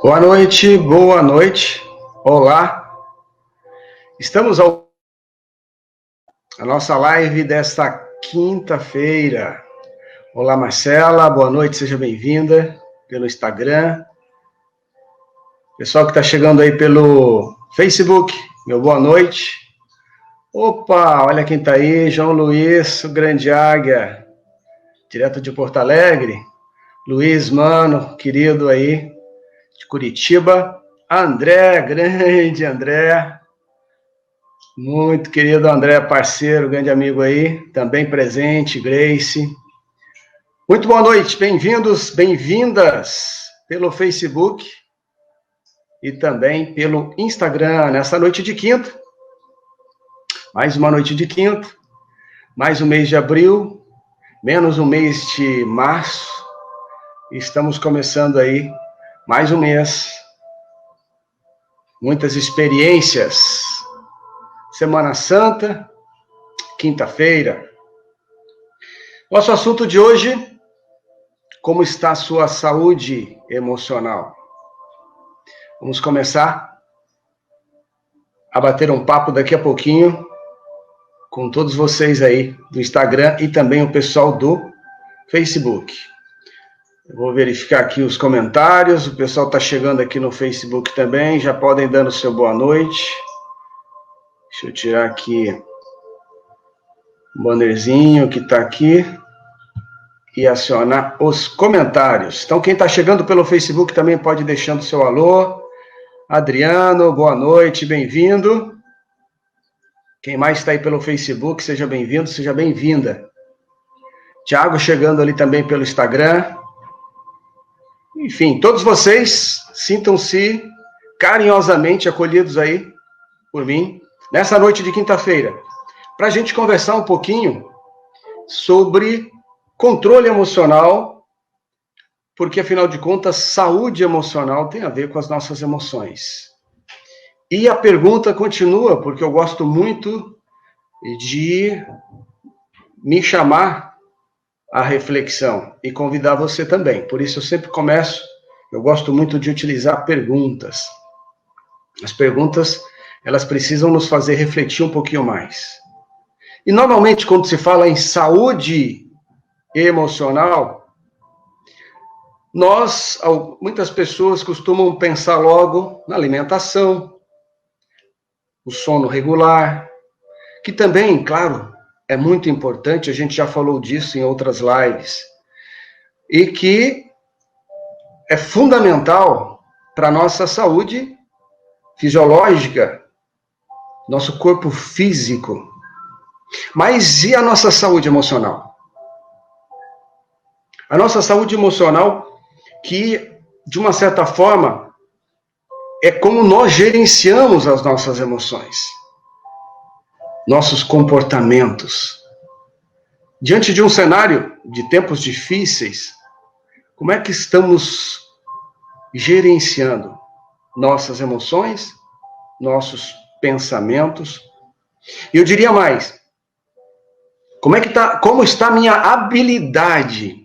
Boa noite, olá. Estamos a nossa live desta quinta-feira. Olá, Marcela, boa noite, seja bem-vinda pelo Instagram. Pessoal que está chegando aí pelo Facebook, meu boa noite. Opa, olha quem está aí, João Luiz, o Grande Águia, direto de Porto Alegre. Luiz, mano, querido aí, de Curitiba. André, grande André. Muito querido André, parceiro, grande amigo aí, também presente, Grace. Muito boa noite, bem-vindos, bem-vindas pelo Facebook e também pelo Instagram, nessa noite de quinta. Mais uma noite de quinta, mais um mês de abril, menos um mês de março. Estamos começando aí mais um mês. Muitas experiências. Semana Santa, quinta-feira. Nosso assunto de hoje, como está a sua saúde emocional? Vamos começar a bater um papo daqui a pouquinho com todos vocês aí do Instagram e também o pessoal do Facebook. Eu vou verificar aqui os comentários, o pessoal está chegando aqui no Facebook também, já podem dando o seu boa noite. Deixa eu tirar aqui o bannerzinho que está aqui e acionar os comentários. Então, quem está chegando pelo Facebook também pode ir deixando seu alô. Adriano, boa noite, bem-vindo. Quem mais está aí pelo Facebook, seja bem-vindo, seja bem-vinda. Tiago chegando ali também pelo Instagram. Enfim, todos vocês sintam-se carinhosamente acolhidos aí por mim, nessa noite de quinta-feira, para a gente conversar um pouquinho sobre controle emocional, porque, afinal de contas, saúde emocional tem a ver com as nossas emoções. E a pergunta continua, porque eu gosto muito de me chamar à reflexão e convidar você também. Por isso eu sempre começo, eu gosto muito de utilizar perguntas. As perguntas, elas precisam nos fazer refletir um pouquinho mais. E normalmente quando se fala em saúde emocional, muitas pessoas costumam pensar logo na alimentação, o sono regular, que também, claro, é muito importante, a gente já falou disso em outras lives, e que é fundamental para a nossa saúde fisiológica, nosso corpo físico. Mas e a nossa saúde emocional? A nossa saúde emocional, que, de uma certa forma, é como nós gerenciamos as nossas emoções, nossos comportamentos. Diante de um cenário de tempos difíceis, como é que estamos gerenciando nossas emoções, nossos pensamentos? E eu diria mais, como está a minha habilidade,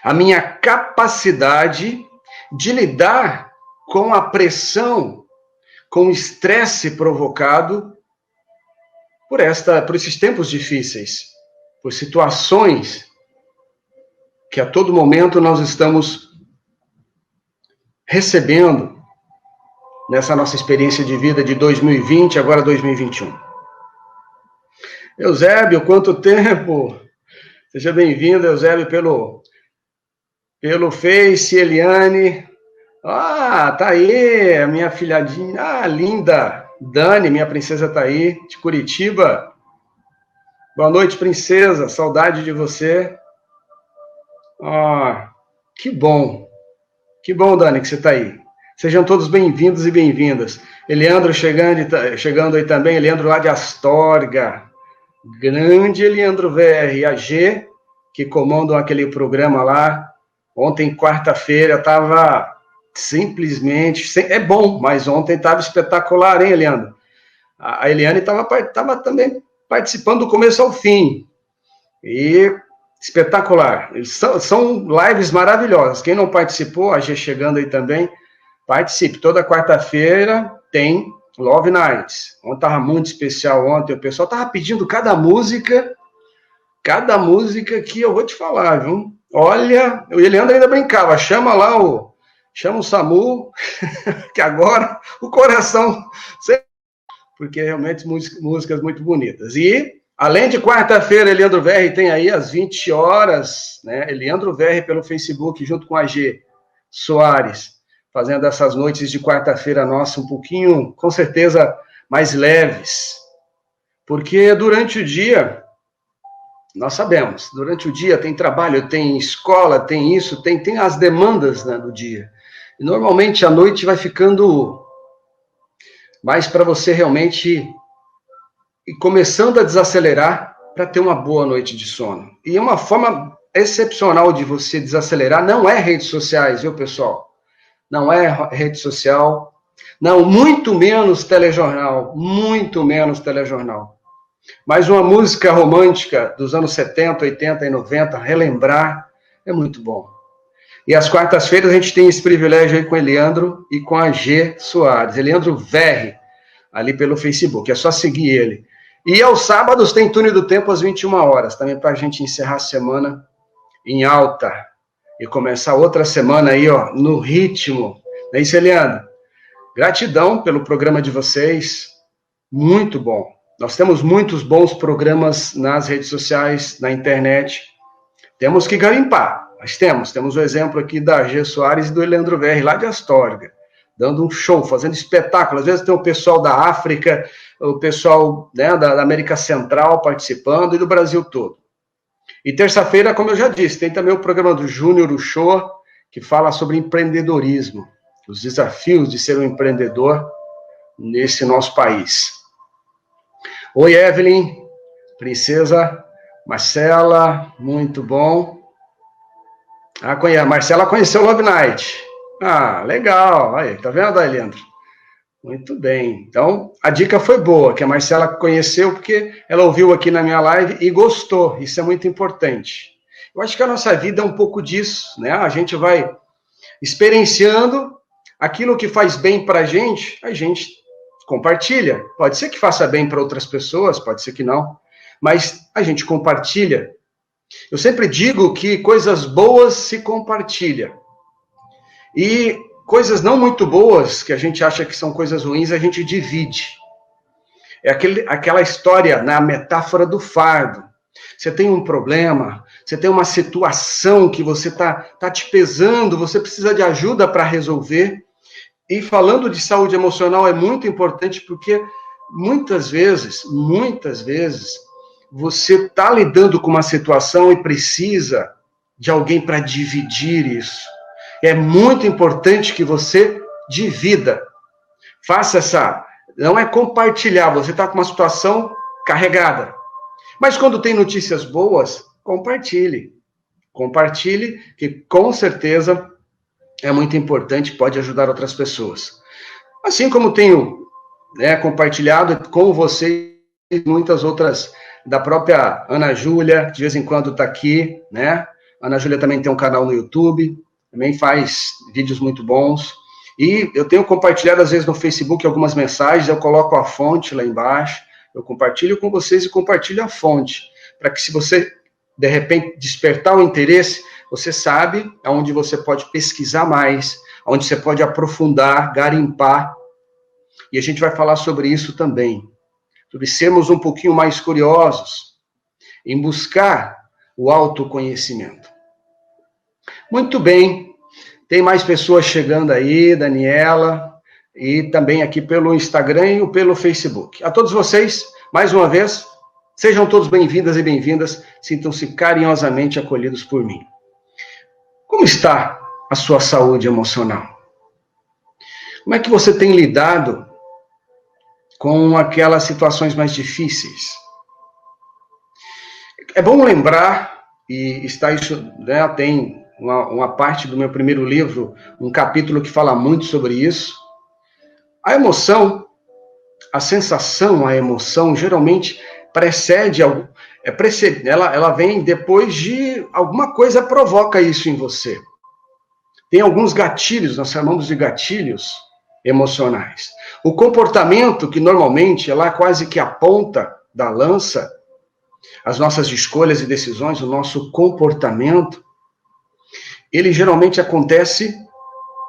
a minha capacidade de lidar com a pressão, com o estresse provocado por esses tempos difíceis, por situações que a todo momento nós estamos recebendo nessa nossa experiência de vida de 2020, agora 2021. Eusébio, quanto tempo! Seja bem-vindo, Eusébio, pelo Face, Eliane. Ah, tá aí, a minha filhadinha. Ah, linda! Dani, minha princesa, tá aí, de Curitiba. Boa noite, princesa. Saudade de você. Ah, que bom. Que bom, Dani, que você tá aí. Sejam todos bem-vindos e bem-vindas. Eliandro chegando aí também, Eliandro lá de Astorga. Grande Eliandro VR, AG, que comandam aquele programa lá. Ontem, quarta-feira, estava simplesmente... É bom, mas ontem estava espetacular, hein, Eliandro? A Eliane estava também participando do começo ao fim. E espetacular. São lives maravilhosas. Quem não participou, a AG chegando aí também, Participe. Toda quarta-feira tem Love Nights. Ontem estava muito especial ontem. O pessoal estava pedindo cada música que eu vou te falar, viu? Olha, o Eliandro ainda brincava, chama o SAMU, que agora o coração... Porque realmente músicas muito bonitas. E, além de quarta-feira, Eliandro Verri tem aí às 20 horas, né? Eliandro Verri pelo Facebook, junto com a G Soares, fazendo essas noites de quarta-feira nossa um pouquinho, com certeza, mais leves. Porque durante o dia, nós sabemos, durante o dia tem trabalho, tem escola, tem isso, tem as demandas, né, do dia. E normalmente a noite vai ficando mais para você realmente ir começando a desacelerar para ter uma boa noite de sono. E uma forma excepcional de você desacelerar não é redes sociais, viu, pessoal? Não é rede social, não, muito menos telejornal, Mas uma música romântica dos anos 70, 80 e 90, relembrar, é muito bom. E às quartas-feiras a gente tem esse privilégio aí com o Eliandro e com a G Soares. Eliandro Verri, ali pelo Facebook. É só seguir ele. E aos sábados tem Túnel do Tempo às 21 horas, também para a gente encerrar a semana em alta e começar outra semana aí, ó, no ritmo. Não é isso, Eliandro? Gratidão pelo programa de vocês. Muito bom. Nós temos muitos bons programas nas redes sociais, na internet. Temos que garimpar. Mas temos o exemplo aqui da G Soares e do Eliandro Verri, lá de Astorga, dando um show, fazendo espetáculo. Às vezes tem o pessoal da África, o pessoal, né, da América Central participando e do Brasil todo. E terça-feira, como eu já disse, tem também o programa do Júnior Uchoa, que fala sobre empreendedorismo, os desafios de ser um empreendedor nesse nosso país. Oi, Evelyn, princesa Marcela, muito bom. A Marcela conheceu o Love Night. Ah, legal. Aí, tá vendo, Eliandro? Muito bem. Então, a dica foi boa, que a Marcela conheceu, porque ela ouviu aqui na minha live e gostou. Isso é muito importante. Eu acho que a nossa vida é um pouco disso, né? A gente vai experienciando aquilo que faz bem pra gente, a gente compartilha. Pode ser que faça bem para outras pessoas, pode ser que não, mas a gente compartilha. Eu sempre digo que coisas boas se compartilham. E coisas não muito boas, que a gente acha que são coisas ruins, a gente divide. É aquela história na metáfora do fardo. Você tem um problema, você tem uma situação que você tá te pesando, você precisa de ajuda para resolver. E falando de saúde emocional é muito importante porque muitas vezes, você está lidando com uma situação e precisa de alguém para dividir isso. É muito importante que você divida. Faça essa... Não é compartilhar, você está com uma situação carregada. Mas quando tem notícias boas, compartilhe. Compartilhe, que com certeza é muito importante, pode ajudar outras pessoas. Assim como tenho, né, compartilhado com você e muitas outras... da própria Ana Júlia, de vez em quando está aqui, né? A Ana Júlia também tem um canal no YouTube, também faz vídeos muito bons. E eu tenho compartilhado, às vezes, no Facebook algumas mensagens, eu coloco a fonte lá embaixo, eu compartilho com vocês e compartilho a fonte, para que se você, de repente, despertar o interesse, você sabe aonde você pode pesquisar mais, onde você pode aprofundar, garimpar. E a gente vai falar sobre isso também. Sobre sermos um pouquinho mais curiosos em buscar o autoconhecimento. Muito bem, tem mais pessoas chegando aí, Daniela, e também aqui pelo Instagram e pelo Facebook. A todos vocês, mais uma vez, sejam todos bem-vindas e bem-vindas, sintam-se carinhosamente acolhidos por mim. Como está a sua saúde emocional? Como é que você tem lidado com aquelas situações mais difíceis? É bom lembrar, e está isso, né, tem uma parte do meu primeiro livro, um capítulo que fala muito sobre isso. A emoção, a sensação, a emoção, geralmente precede algo, ela vem depois de alguma coisa provoca isso em você. Tem alguns gatilhos, nós chamamos de gatilhos emocionais. O comportamento, que normalmente é lá quase que a ponta da lança, as nossas escolhas e decisões, o nosso comportamento, ele geralmente acontece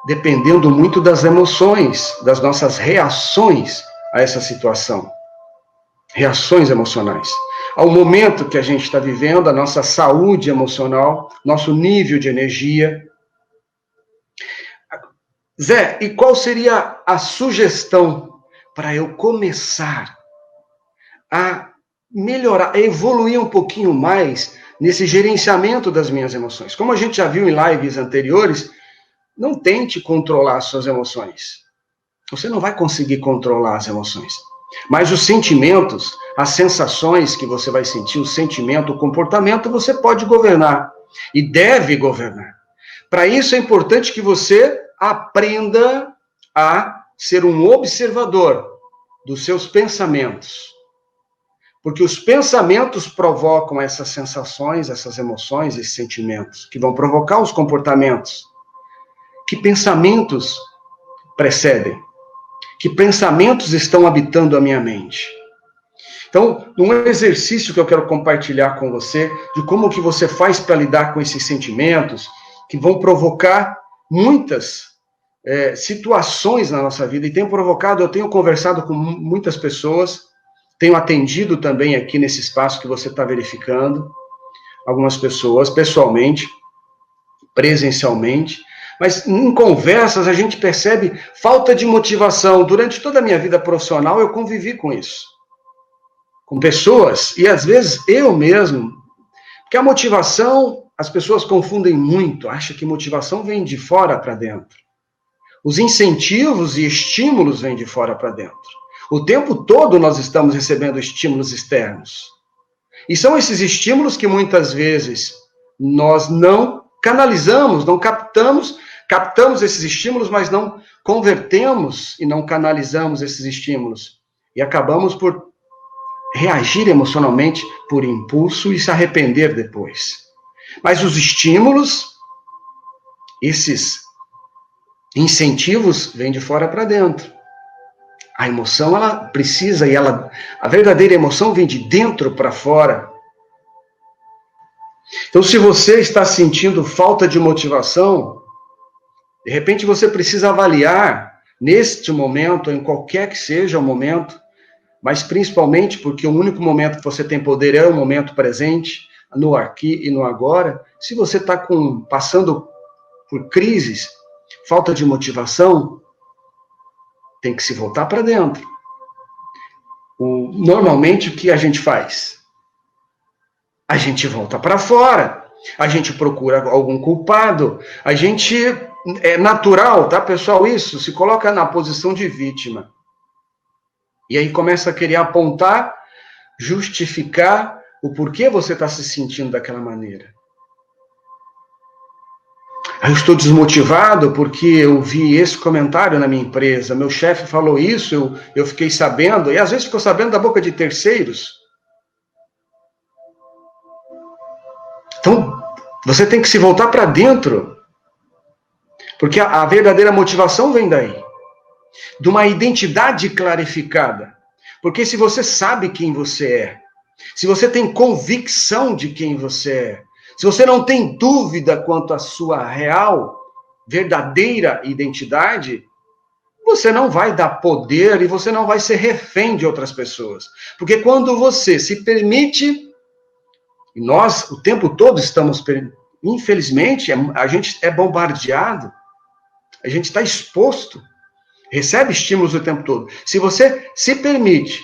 dependendo muito das emoções, das nossas reações a essa situação. Reações emocionais. Ao momento que a gente está vivendo, a nossa saúde emocional, nosso nível de energia. Zé, e qual seria a sugestão para eu começar a melhorar, a evoluir um pouquinho mais nesse gerenciamento das minhas emoções? Como a gente já viu em lives anteriores, não tente controlar as suas emoções. Você não vai conseguir controlar as emoções. Mas os sentimentos, as sensações que você vai sentir, o sentimento, o comportamento, você pode governar. E deve governar. Para isso é importante que você aprenda a ser um observador dos seus pensamentos. Porque os pensamentos provocam essas sensações, essas emoções, esses sentimentos, que vão provocar os comportamentos. Que pensamentos precedem? Que pensamentos estão habitando a minha mente? Então, um exercício que eu quero compartilhar com você, de como que você faz para lidar com esses sentimentos, que vão provocar muitas situações na nossa vida, e tem provocado, eu tenho conversado com muitas pessoas, tenho atendido também aqui nesse espaço que você está verificando, algumas pessoas, pessoalmente, presencialmente, mas em conversas a gente percebe falta de motivação. Durante toda a minha vida profissional eu convivi com isso. Com pessoas, e às vezes eu mesmo, porque a motivação, as pessoas confundem muito, acham que motivação vem de fora para dentro. Os incentivos e estímulos vêm de fora para dentro. O tempo todo nós estamos recebendo estímulos externos. E são esses estímulos que muitas vezes nós não canalizamos, não captamos esses estímulos, mas não convertemos e não canalizamos esses estímulos. E acabamos por reagir emocionalmente por impulso e se arrepender depois. Mas os estímulos, esses incentivos, vêm de fora para dentro. A emoção, ela precisa, a verdadeira emoção vem de dentro para fora. Então, se você está sentindo falta de motivação, de repente você precisa avaliar, neste momento, em qualquer que seja o momento, mas principalmente porque o único momento que você tem poder é o momento presente, no aqui e no agora. Se você está passando por crises, falta de motivação, tem que se voltar para dentro. Normalmente, o que a gente faz? A gente volta para fora, a gente procura algum culpado, a gente, é natural, tá, pessoal, isso, se coloca na posição de vítima. E aí começa a querer apontar, justificar o porquê você está se sentindo daquela maneira. Eu estou desmotivado porque eu vi esse comentário na minha empresa, meu chefe falou isso, eu fiquei sabendo, e às vezes ficou sabendo da boca de terceiros. Então, você tem que se voltar para dentro, porque a verdadeira motivação vem daí, de uma identidade clarificada. Porque se você sabe quem você é, se você tem convicção de quem você é, se você não tem dúvida quanto à sua real, verdadeira identidade, você não vai dar poder e você não vai ser refém de outras pessoas. Porque quando você se permite, e nós o tempo todo estamos, infelizmente, a gente é bombardeado, a gente está exposto, recebe estímulos o tempo todo. Se você se permite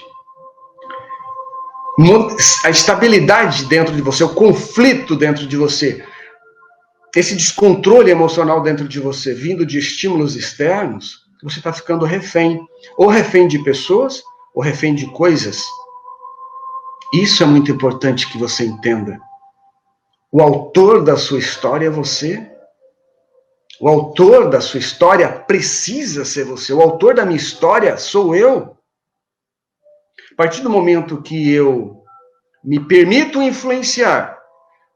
a estabilidade dentro de você, o conflito dentro de você, esse descontrole emocional dentro de você, vindo de estímulos externos, você está ficando refém. Ou refém de pessoas, ou refém de coisas. Isso é muito importante que você entenda. O autor da sua história é você. O autor da sua história precisa ser você. O autor da minha história sou eu. A partir do momento que eu me permito influenciar,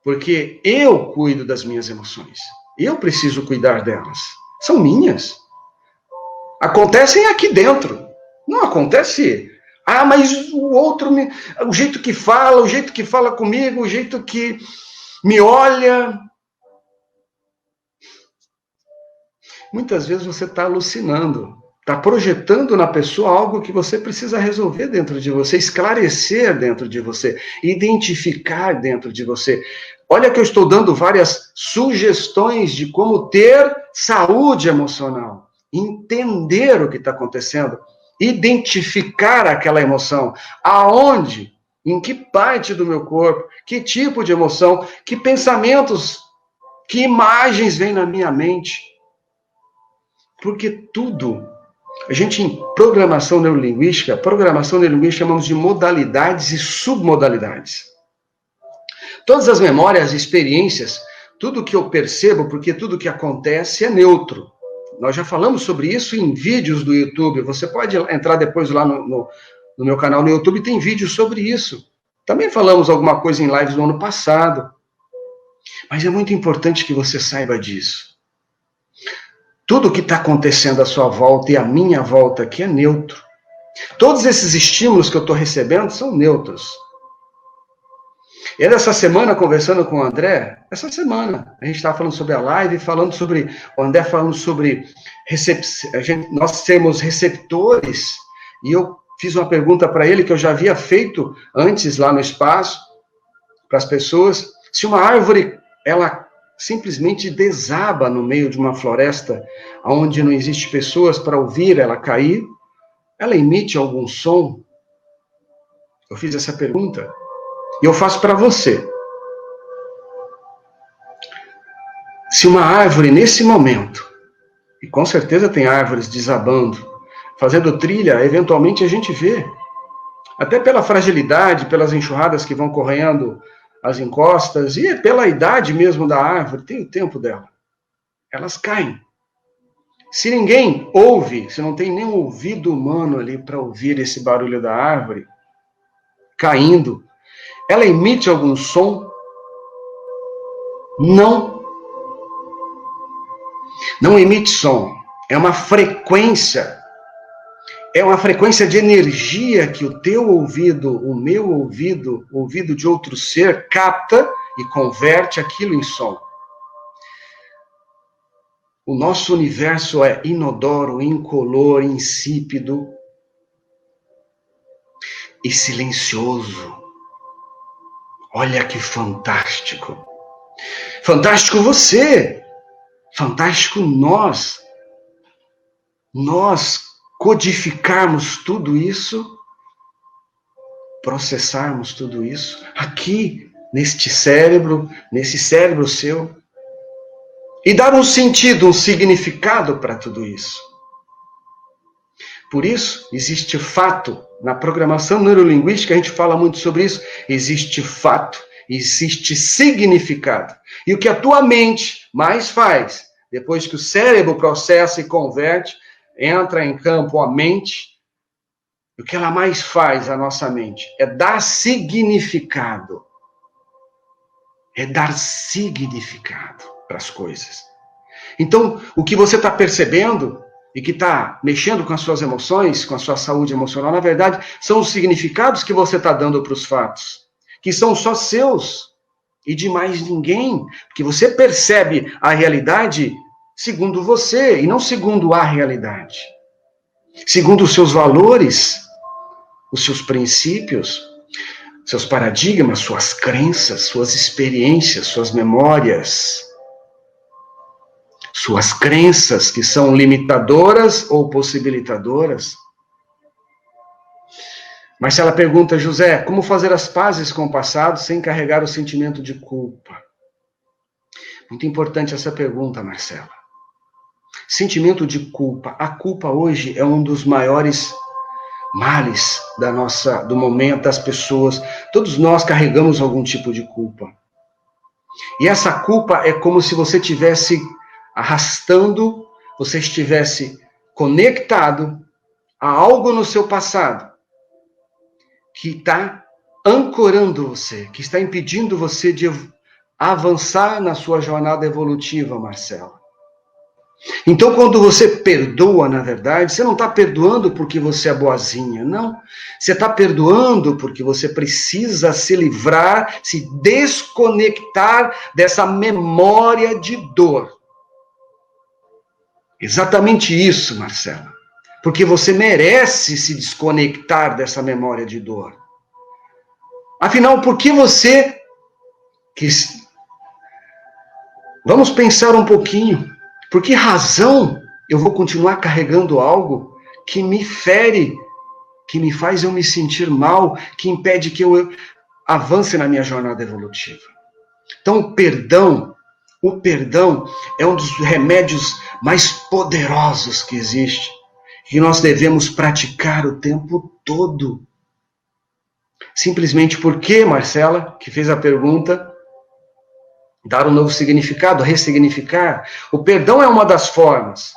porque eu cuido das minhas emoções. Eu preciso cuidar delas. São minhas. Acontecem aqui dentro. Não acontece... mas o outro, o jeito que fala comigo, o jeito que me olha. Muitas vezes você está alucinando, está projetando na pessoa algo que você precisa resolver dentro de você, esclarecer dentro de você, identificar dentro de você. Olha que eu estou dando várias sugestões de como ter saúde emocional, entender o que está acontecendo, identificar aquela emoção, aonde, em que parte do meu corpo, que tipo de emoção, que pensamentos, que imagens vêm na minha mente. Porque tudo, a gente em programação neurolinguística chamamos de modalidades e submodalidades. Todas as memórias, experiências, tudo que eu percebo, porque tudo que acontece é neutro. Nós já falamos sobre isso em vídeos do YouTube. Você pode entrar depois lá no meu canal no YouTube, tem vídeos sobre isso. Também falamos alguma coisa em lives no ano passado. Mas é muito importante que você saiba disso. Tudo que está acontecendo à sua volta e à minha volta aqui é neutro. Todos esses estímulos que eu estou recebendo são neutros. E essa semana, conversando com o André, a gente estava falando sobre a live, o André falando sobre nós sermos receptores, e eu fiz uma pergunta para ele que eu já havia feito antes lá no espaço, para as pessoas, se uma árvore, ela simplesmente desaba no meio de uma floresta, onde não existe pessoas para ouvir ela cair, ela emite algum som? Eu fiz essa pergunta. E eu faço para você. Se uma árvore, nesse momento, e com certeza tem árvores desabando, fazendo trilha, eventualmente a gente vê, até pela fragilidade, pelas enxurradas que vão correndo as encostas, e pela idade mesmo da árvore, tem o tempo dela. Elas caem. Se ninguém ouve, se não tem nenhum ouvido humano ali para ouvir esse barulho da árvore caindo, ela emite algum som? Não. Não emite som. É uma frequência. É uma frequência de energia que o teu ouvido, o meu ouvido, o ouvido de outro ser, capta e converte aquilo em som. O nosso universo é inodoro, incolor, insípido e silencioso. Olha que fantástico. Fantástico você. Fantástico nós. Nós codificarmos tudo isso, processarmos tudo isso aqui nesse cérebro seu, e dar um sentido, um significado para tudo isso. Por isso, existe fato. Na programação neurolinguística, a gente fala muito sobre isso. Existe fato, existe significado. E o que a tua mente mais faz, depois que o cérebro processa e converte, entra em campo a mente, o que ela mais faz, a nossa mente, é dar significado. É dar significado para as coisas. Então, o que você está percebendo e que está mexendo com as suas emoções, com a sua saúde emocional, na verdade, são os significados que você está dando para os fatos, que são só seus e de mais ninguém, porque você percebe a realidade segundo você e não segundo a realidade, segundo os seus valores, os seus princípios, seus paradigmas, suas crenças, suas experiências, suas memórias, suas crenças que são limitadoras ou possibilitadoras. Marcela pergunta, José, como fazer as pazes com o passado sem carregar o sentimento de culpa? Muito importante essa pergunta, Marcela. Sentimento de culpa. A culpa hoje é um dos maiores males do momento das pessoas. Todos nós carregamos algum tipo de culpa. E essa culpa é como se você estivesse arrastando, você estivesse conectado a algo no seu passado que está ancorando você, que está impedindo você de avançar na sua jornada evolutiva, Marcela. Então, quando você perdoa, na verdade, você não está perdoando porque você é boazinha, não. Você está perdoando porque você precisa se livrar, se desconectar dessa memória de dor. Exatamente isso, Marcela. Porque você merece se desconectar dessa memória de dor. Afinal, por que você quis? Vamos pensar um pouquinho. Por que razão eu vou continuar carregando algo que me fere, que me faz eu me sentir mal, que impede que eu avance na minha jornada evolutiva? Então, o perdão é um dos remédios mais poderosos que existe, que nós devemos praticar o tempo todo. Simplesmente porque, Marcela, que fez a pergunta, dar um novo significado, ressignificar. O perdão é uma das formas.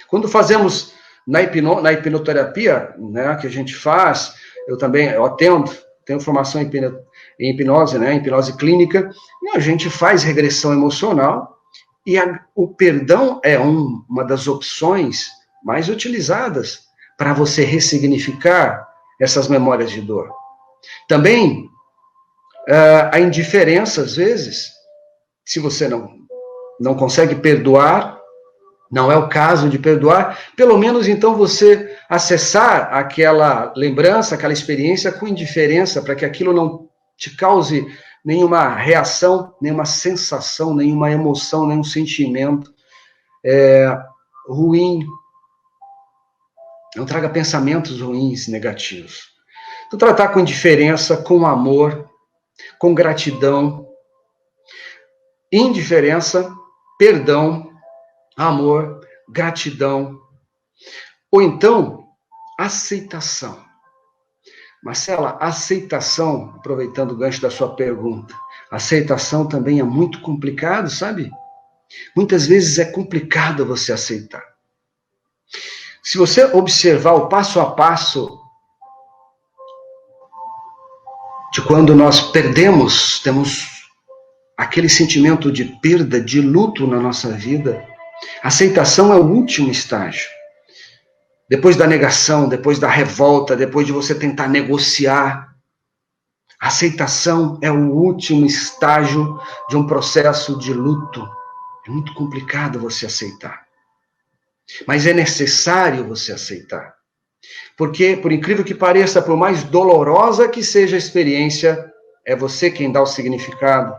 Quando fazemos na hipnoterapia, né, que a gente faz, eu atendo, tenho formação em hipnose, né, hipnose clínica, e a gente faz regressão emocional, e o perdão é uma das opções mais utilizadas para você ressignificar essas memórias de dor. Também, a indiferença, às vezes, se você não consegue perdoar, não é o caso de perdoar, pelo menos então você acessar aquela lembrança, aquela experiência com indiferença, para que aquilo não te cause nenhuma reação, nenhuma sensação, nenhuma emoção, nenhum sentimento ruim. Não traga pensamentos ruins, negativos. Então, tratar com indiferença, com amor, com gratidão. Indiferença, perdão, amor, gratidão. Ou então, aceitação. Marcela, aceitação, aproveitando o gancho da sua pergunta, aceitação também é muito complicado, sabe? Muitas vezes é complicado você aceitar. Se você observar o passo a passo de quando nós temos aquele sentimento de perda, de luto na nossa vida, aceitação é o último estágio. Depois da negação, depois da revolta, depois de você tentar negociar, aceitação é o último estágio de um processo de luto. É muito complicado você aceitar. Mas é necessário você aceitar. Porque, por incrível que pareça, por mais dolorosa que seja a experiência, é você quem dá o significado.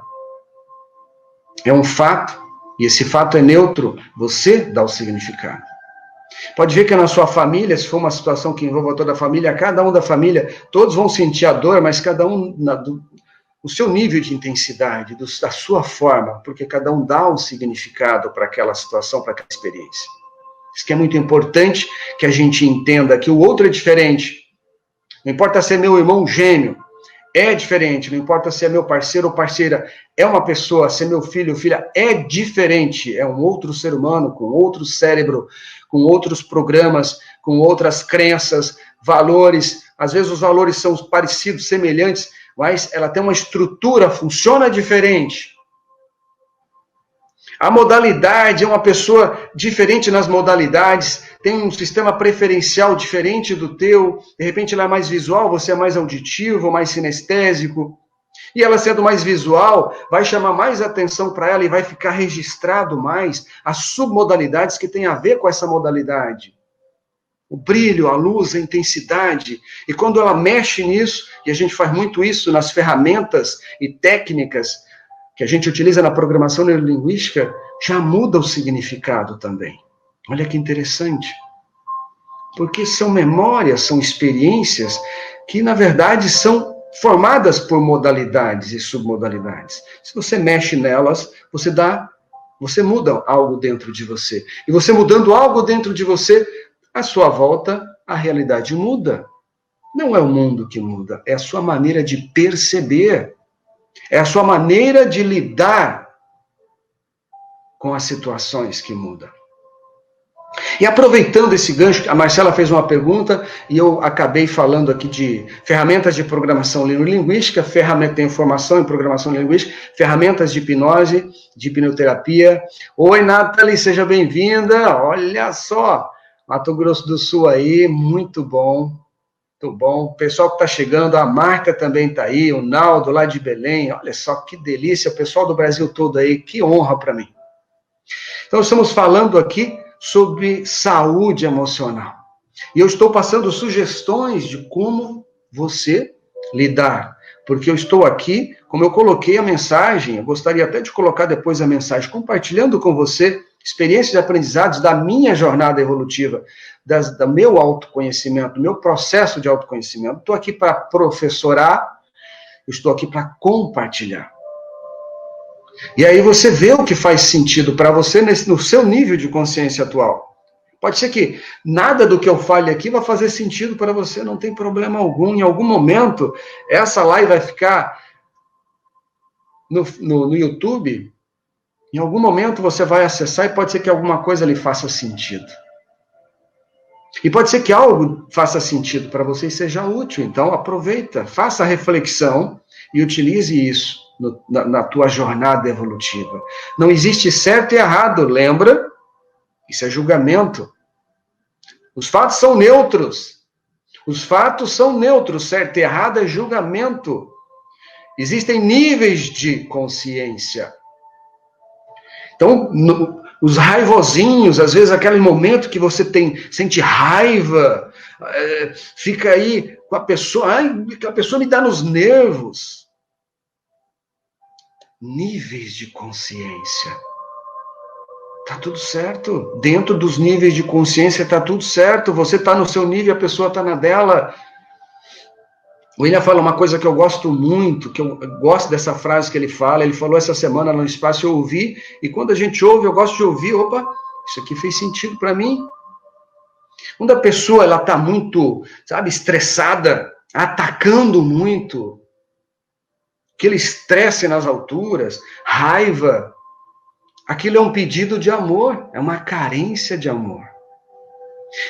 É um fato, e esse fato é neutro, você dá o significado. Pode ver que na sua família, se for uma situação que envolva toda a família, cada um da família, todos vão sentir a dor, mas cada um o seu nível de intensidade, da sua forma, porque cada um dá um significado para aquela situação, para aquela experiência. Isso que é muito importante que a gente entenda que o outro é diferente. Não importa se é meu irmão gêmeo, é diferente. Não importa se é meu parceiro ou parceira, é uma pessoa, se é meu filho ou filha, é diferente. É um outro ser humano, com outro cérebro, com outros programas, com outras crenças, valores. Às vezes os valores são parecidos, semelhantes, mas ela tem uma estrutura, funciona diferente. A modalidade é uma pessoa diferente nas modalidades, tem um sistema preferencial diferente do teu, de repente ela é mais visual, você é mais auditivo, mais sinestésico, e ela sendo mais visual, vai chamar mais atenção para ela e vai ficar registrado mais as submodalidades que têm a ver com essa modalidade. O brilho, a luz, a intensidade, e quando ela mexe nisso, e a gente faz muito isso nas ferramentas e técnicas que a gente utiliza na programação neurolinguística, já muda o significado também. Olha que interessante. Porque são memórias, são experiências que, na verdade, são formadas por modalidades e submodalidades. Se você mexe nelas, você muda algo dentro de você. E você mudando algo dentro de você, à sua volta, a realidade muda. Não é o mundo que muda, é a sua maneira de perceber. É a sua maneira de lidar com as situações que mudam. E aproveitando esse gancho, a Marcela fez uma pergunta e eu acabei falando aqui de ferramentas de programação neurolinguística, tenho formação em programação neurolinguística, ferramentas de hipnose, de hipnoterapia. Oi, Nathalie, seja bem-vinda. Olha só, Mato Grosso do Sul aí, muito bom. Muito bom. O pessoal que está chegando, a Marta também está aí, o Naldo lá de Belém. Olha só que delícia, o pessoal do Brasil todo aí, que honra para mim. Então, estamos falando aqui sobre saúde emocional. E eu estou passando sugestões de como você lidar. Porque eu estou aqui, como eu coloquei a mensagem, eu gostaria até de colocar depois a mensagem, compartilhando com você experiências e aprendizados da minha jornada evolutiva, do meu autoconhecimento, do meu processo de autoconhecimento. Estou aqui para professorar, eu estou aqui para compartilhar. E aí você vê o que faz sentido para você no seu nível de consciência atual. Pode ser que nada do que eu fale aqui vai fazer sentido para você, não tem problema algum. Em algum momento, essa live vai ficar no YouTube. Em algum momento você vai acessar e pode ser que alguma coisa lhe faça sentido. E pode ser que algo faça sentido para você e seja útil. Então aproveita, faça a reflexão e utilize isso na tua jornada evolutiva. Não existe certo e errado, lembra? Isso é julgamento. Os fatos são neutros. Os fatos são neutros, certo e errado é julgamento. Existem níveis de consciência. Então, os raivosinhos, às vezes aquele momento que você sente raiva, fica aí com a pessoa, a pessoa me dá nos nervos. Níveis de consciência. Tá tudo certo. Dentro dos níveis de consciência tá tudo certo. Você tá no seu nível, a pessoa tá na dela. O William fala uma coisa que eu gosto muito, que eu gosto dessa frase que ele falou essa semana no espaço, eu ouvi, e quando a gente ouve, eu gosto de ouvir, opa, isso aqui fez sentido para mim. Quando a pessoa, ela tá muito, estressada, atacando muito, aquele estresse nas alturas, raiva, aquilo é um pedido de amor, é uma carência de amor.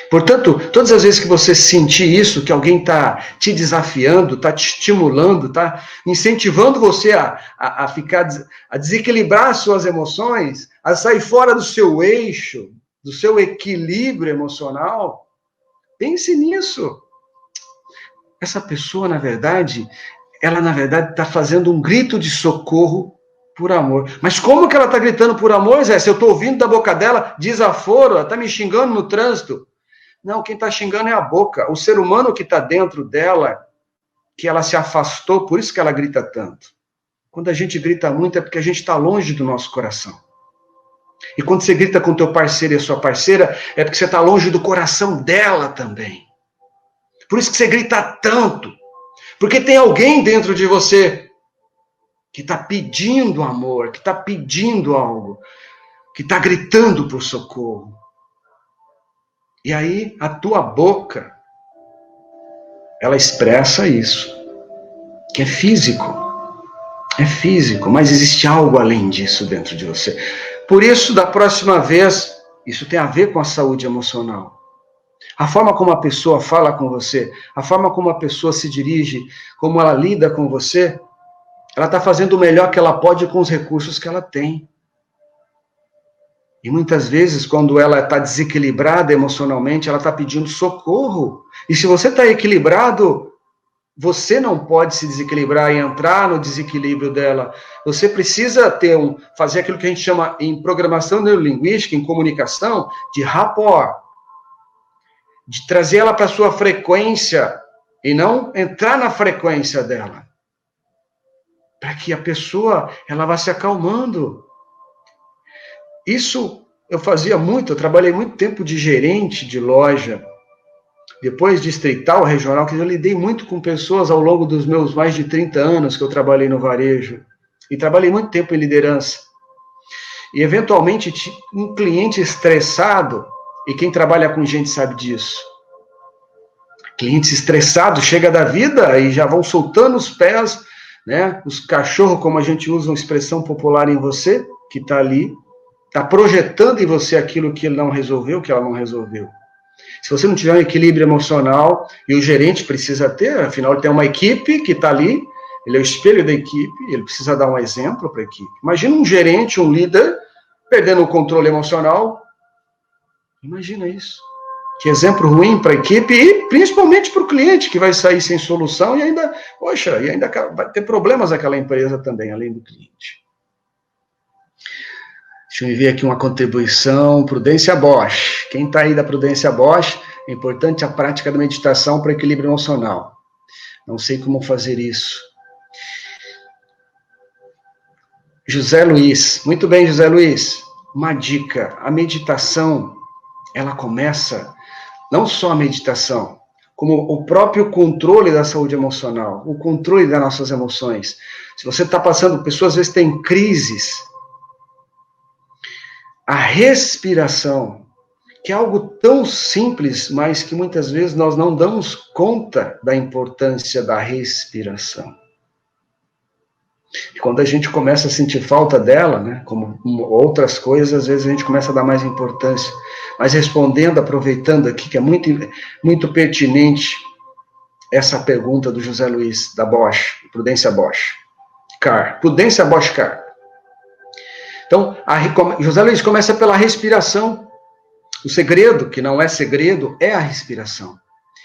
Portanto, todas as vezes que você sentir isso, que alguém está te desafiando, está te estimulando, está incentivando você a desequilibrar as suas emoções, a sair fora do seu eixo, do seu equilíbrio emocional, pense nisso. Essa pessoa, na verdade, está fazendo um grito de socorro por amor. Mas como que ela está gritando por amor, Zé? Se eu estou ouvindo da boca dela desaforo, ela está me xingando no trânsito. Não, quem está xingando é a boca. O ser humano que está dentro dela, que ela se afastou, por isso que ela grita tanto. Quando a gente grita muito é porque a gente está longe do nosso coração. E quando você grita com o teu parceiro e a sua parceira, é porque você está longe do coração dela também. Por isso que você grita tanto. Porque tem alguém dentro de você que está pedindo amor, que está pedindo algo, que está gritando por socorro. E aí, a tua boca, ela expressa isso, que é físico, mas existe algo além disso dentro de você. Por isso, da próxima vez, isso tem a ver com a saúde emocional. A forma como a pessoa fala com você, a forma como a pessoa se dirige, como ela lida com você, ela está fazendo o melhor que ela pode com os recursos que ela tem. E muitas vezes, quando ela está desequilibrada emocionalmente, ela está pedindo socorro. E se você está equilibrado, você não pode se desequilibrar e entrar no desequilíbrio dela. Você precisa fazer aquilo que a gente chama em programação neurolinguística, em comunicação, de rapport. De trazer ela para a sua frequência e não entrar na frequência dela. Para que a pessoa, ela vá se acalmando. Isso eu fazia muito, eu trabalhei muito tempo de gerente de loja, depois distrital, regional, que eu lidei muito com pessoas ao longo dos meus mais de 30 anos que eu trabalhei no varejo, e trabalhei muito tempo em liderança. E eventualmente um cliente estressado, e quem trabalha com gente sabe disso, clientes estressados, chega da vida e já vão soltando os pés, né? Os cachorros, como a gente usa uma expressão popular em você, que está ali, está projetando em você aquilo que ele não resolveu, que ela não resolveu. Se você não tiver um equilíbrio emocional, e o gerente precisa ter, afinal ele tem uma equipe que está ali, ele é o espelho da equipe, ele precisa dar um exemplo para a equipe. Imagina um gerente, um líder, perdendo o controle emocional. Imagina isso. Que exemplo ruim para a equipe e principalmente para o cliente, que vai sair sem solução e ainda vai ter problemas naquela empresa também, além do cliente. Deixa eu ver aqui uma contribuição. Prudência Bosch. Quem está aí da Prudência Bosch, é importante a prática da meditação para equilíbrio emocional. Não sei como fazer isso. José Luiz. Muito bem, José Luiz. Uma dica. A meditação, ela começa, não só a meditação, como o próprio controle da saúde emocional, o controle das nossas emoções. Se você está passando, pessoas às vezes têm crises, a respiração, que é algo tão simples, mas que muitas vezes nós não damos conta da importância da respiração. E quando a gente começa a sentir falta dela, né, como outras coisas, às vezes a gente começa a dar mais importância. Mas respondendo, aproveitando aqui, que é muito pertinente essa pergunta do José Luiz, da Bosch, Prudência Bosch. Prudência Bosch Car. Então, José Luiz começa pela respiração. O segredo, que não é segredo, é a respiração.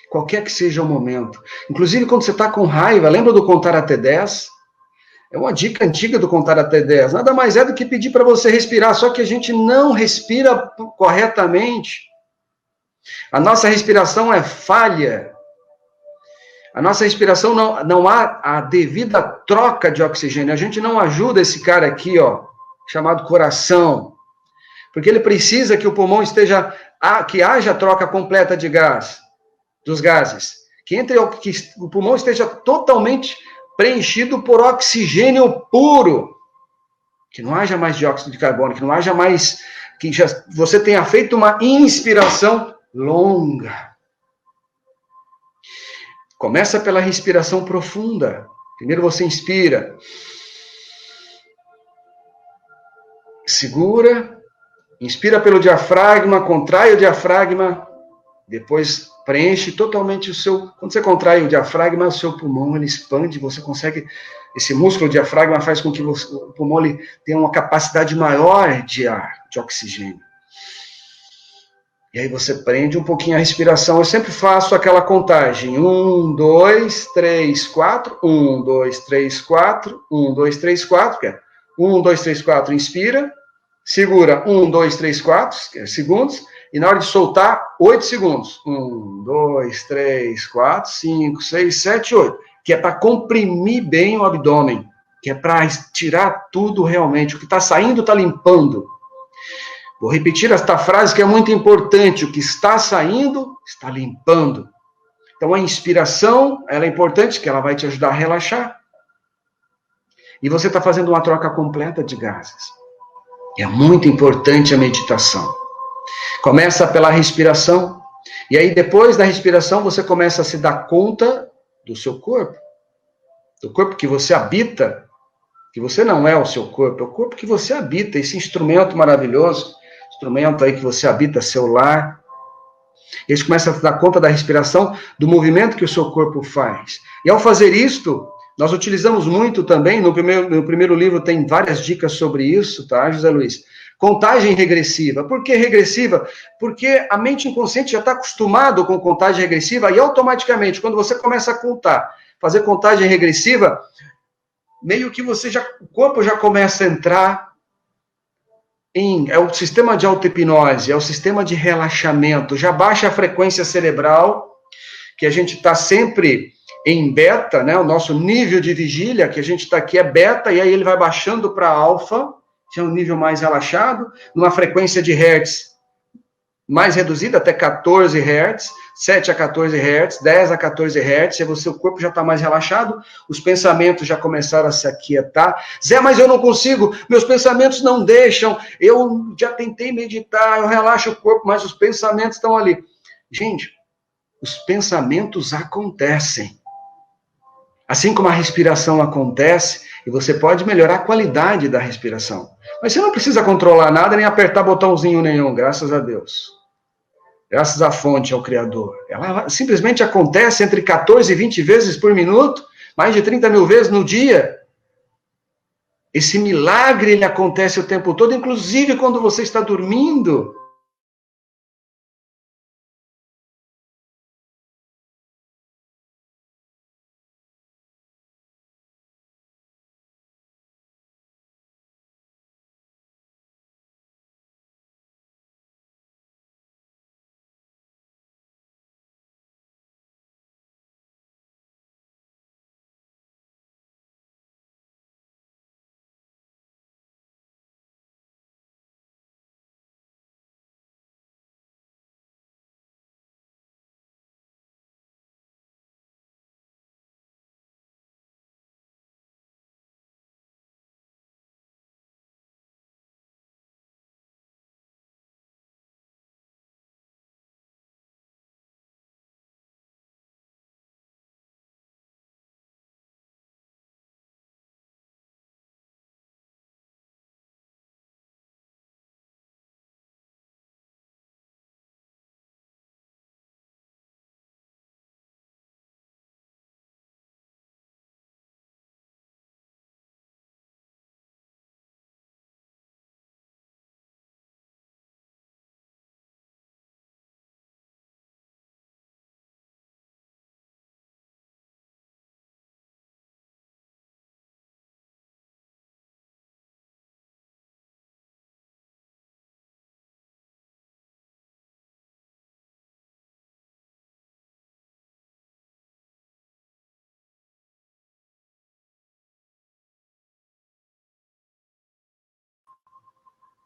Qualquer que seja o momento. Inclusive, quando você está com raiva, lembra do contar até 10? É uma dica antiga do contar até 10. Nada mais é do que pedir para você respirar, só que a gente não respira corretamente. A nossa respiração é falha. A nossa respiração não há a devida troca de oxigênio. A gente não ajuda esse cara aqui, ó, chamado coração, porque ele precisa que o pulmão que haja troca completa de gás, dos gases, que o pulmão esteja totalmente preenchido por oxigênio puro, que não haja mais dióxido de carbono, que não haja mais, você tenha feito uma inspiração longa. Começa pela respiração profunda. Primeiro você inspira. Segura, inspira pelo diafragma, contrai o diafragma, depois preenche totalmente quando você contrai o diafragma, o seu pulmão, ele expande, você consegue, esse músculo diafragma faz com que o pulmão ele tenha uma capacidade maior de ar, de oxigênio. E aí você prende um pouquinho a respiração, eu sempre faço aquela contagem, 1, 2, 3, 4, 1, 2, 3, 4, 1, 2, 3, 4, que é 1, 2, 3, 4, inspira, segura 1, 2, 3, 4 segundos, e na hora de soltar, 8 segundos. 1, 2, 3, 4, 5, 6, 7, 8. Que é para comprimir bem o abdômen, que é para tirar tudo realmente. O que está saindo, está limpando. Vou repetir esta frase que é muito importante. O que está saindo, está limpando. Então, a inspiração, ela é importante, que ela vai te ajudar a relaxar. E você está fazendo uma troca completa de gases. É muito importante a meditação. Começa pela respiração, e aí depois da respiração você começa a se dar conta do seu corpo. Do corpo que você habita, que você não é o seu corpo, é o corpo que você habita, esse instrumento maravilhoso, instrumento aí que você habita, seu lar. E aí você começa a se dar conta da respiração, do movimento que o seu corpo faz. E ao fazer isto, nós utilizamos muito também, no primeiro livro tem várias dicas sobre isso, tá, José Luiz? Contagem regressiva. Por que regressiva? Porque a mente inconsciente já está acostumado com contagem regressiva e automaticamente, quando você começa a contar, fazer contagem regressiva, meio que o corpo já começa a entrar é o sistema de auto-hipnose, é o sistema de relaxamento, já baixa a frequência cerebral, que a gente está sempre em beta, né? O nosso nível de vigília, que a gente está aqui é beta, e aí ele vai baixando para alfa, que é um nível mais relaxado, numa frequência de hertz mais reduzida, até 14 hertz, 7 a 14 hertz, 10 a 14 hertz, e o corpo já está mais relaxado, os pensamentos já começaram a se aquietar. Zé, mas eu não consigo, meus pensamentos não deixam, eu já tentei meditar, eu relaxo o corpo, mas os pensamentos estão ali. Gente, os pensamentos acontecem. Assim como a respiração acontece, e você pode melhorar a qualidade da respiração. Mas você não precisa controlar nada, nem apertar botãozinho nenhum, graças a Deus. Graças à fonte, ao Criador. Ela simplesmente acontece entre 14 e 20 vezes por minuto, mais de 30 mil vezes no dia. Esse milagre, ele acontece o tempo todo, inclusive quando você está dormindo.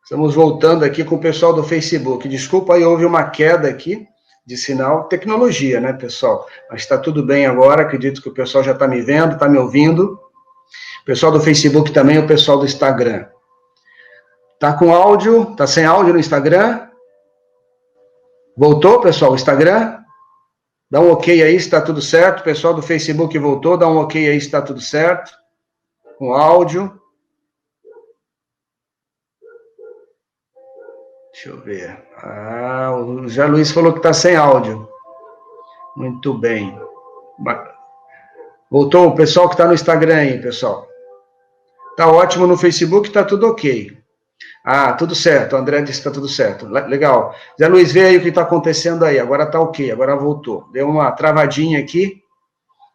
Estamos voltando aqui com o pessoal do Facebook. Desculpa, aí houve uma queda aqui de sinal. Tecnologia, né, pessoal? Mas está tudo bem agora. Acredito que o pessoal já está me vendo, está me ouvindo. O pessoal do Facebook também, o pessoal do Instagram. Tá com áudio? Tá sem áudio no Instagram? Voltou, pessoal, o Instagram? Dá um ok aí se está tudo certo. O pessoal do Facebook voltou, dá um ok aí se está tudo certo. Com áudio. Deixa eu ver. Ah, o Zé Luiz falou que está sem áudio. Muito bem. Voltou o pessoal que está no Instagram aí, pessoal. Tá ótimo no Facebook, tá tudo ok. Ah, tudo certo. O André disse que tá tudo certo. Legal. Zé Luiz, vê aí o que está acontecendo aí. Agora tá ok, agora voltou. Deu uma travadinha aqui.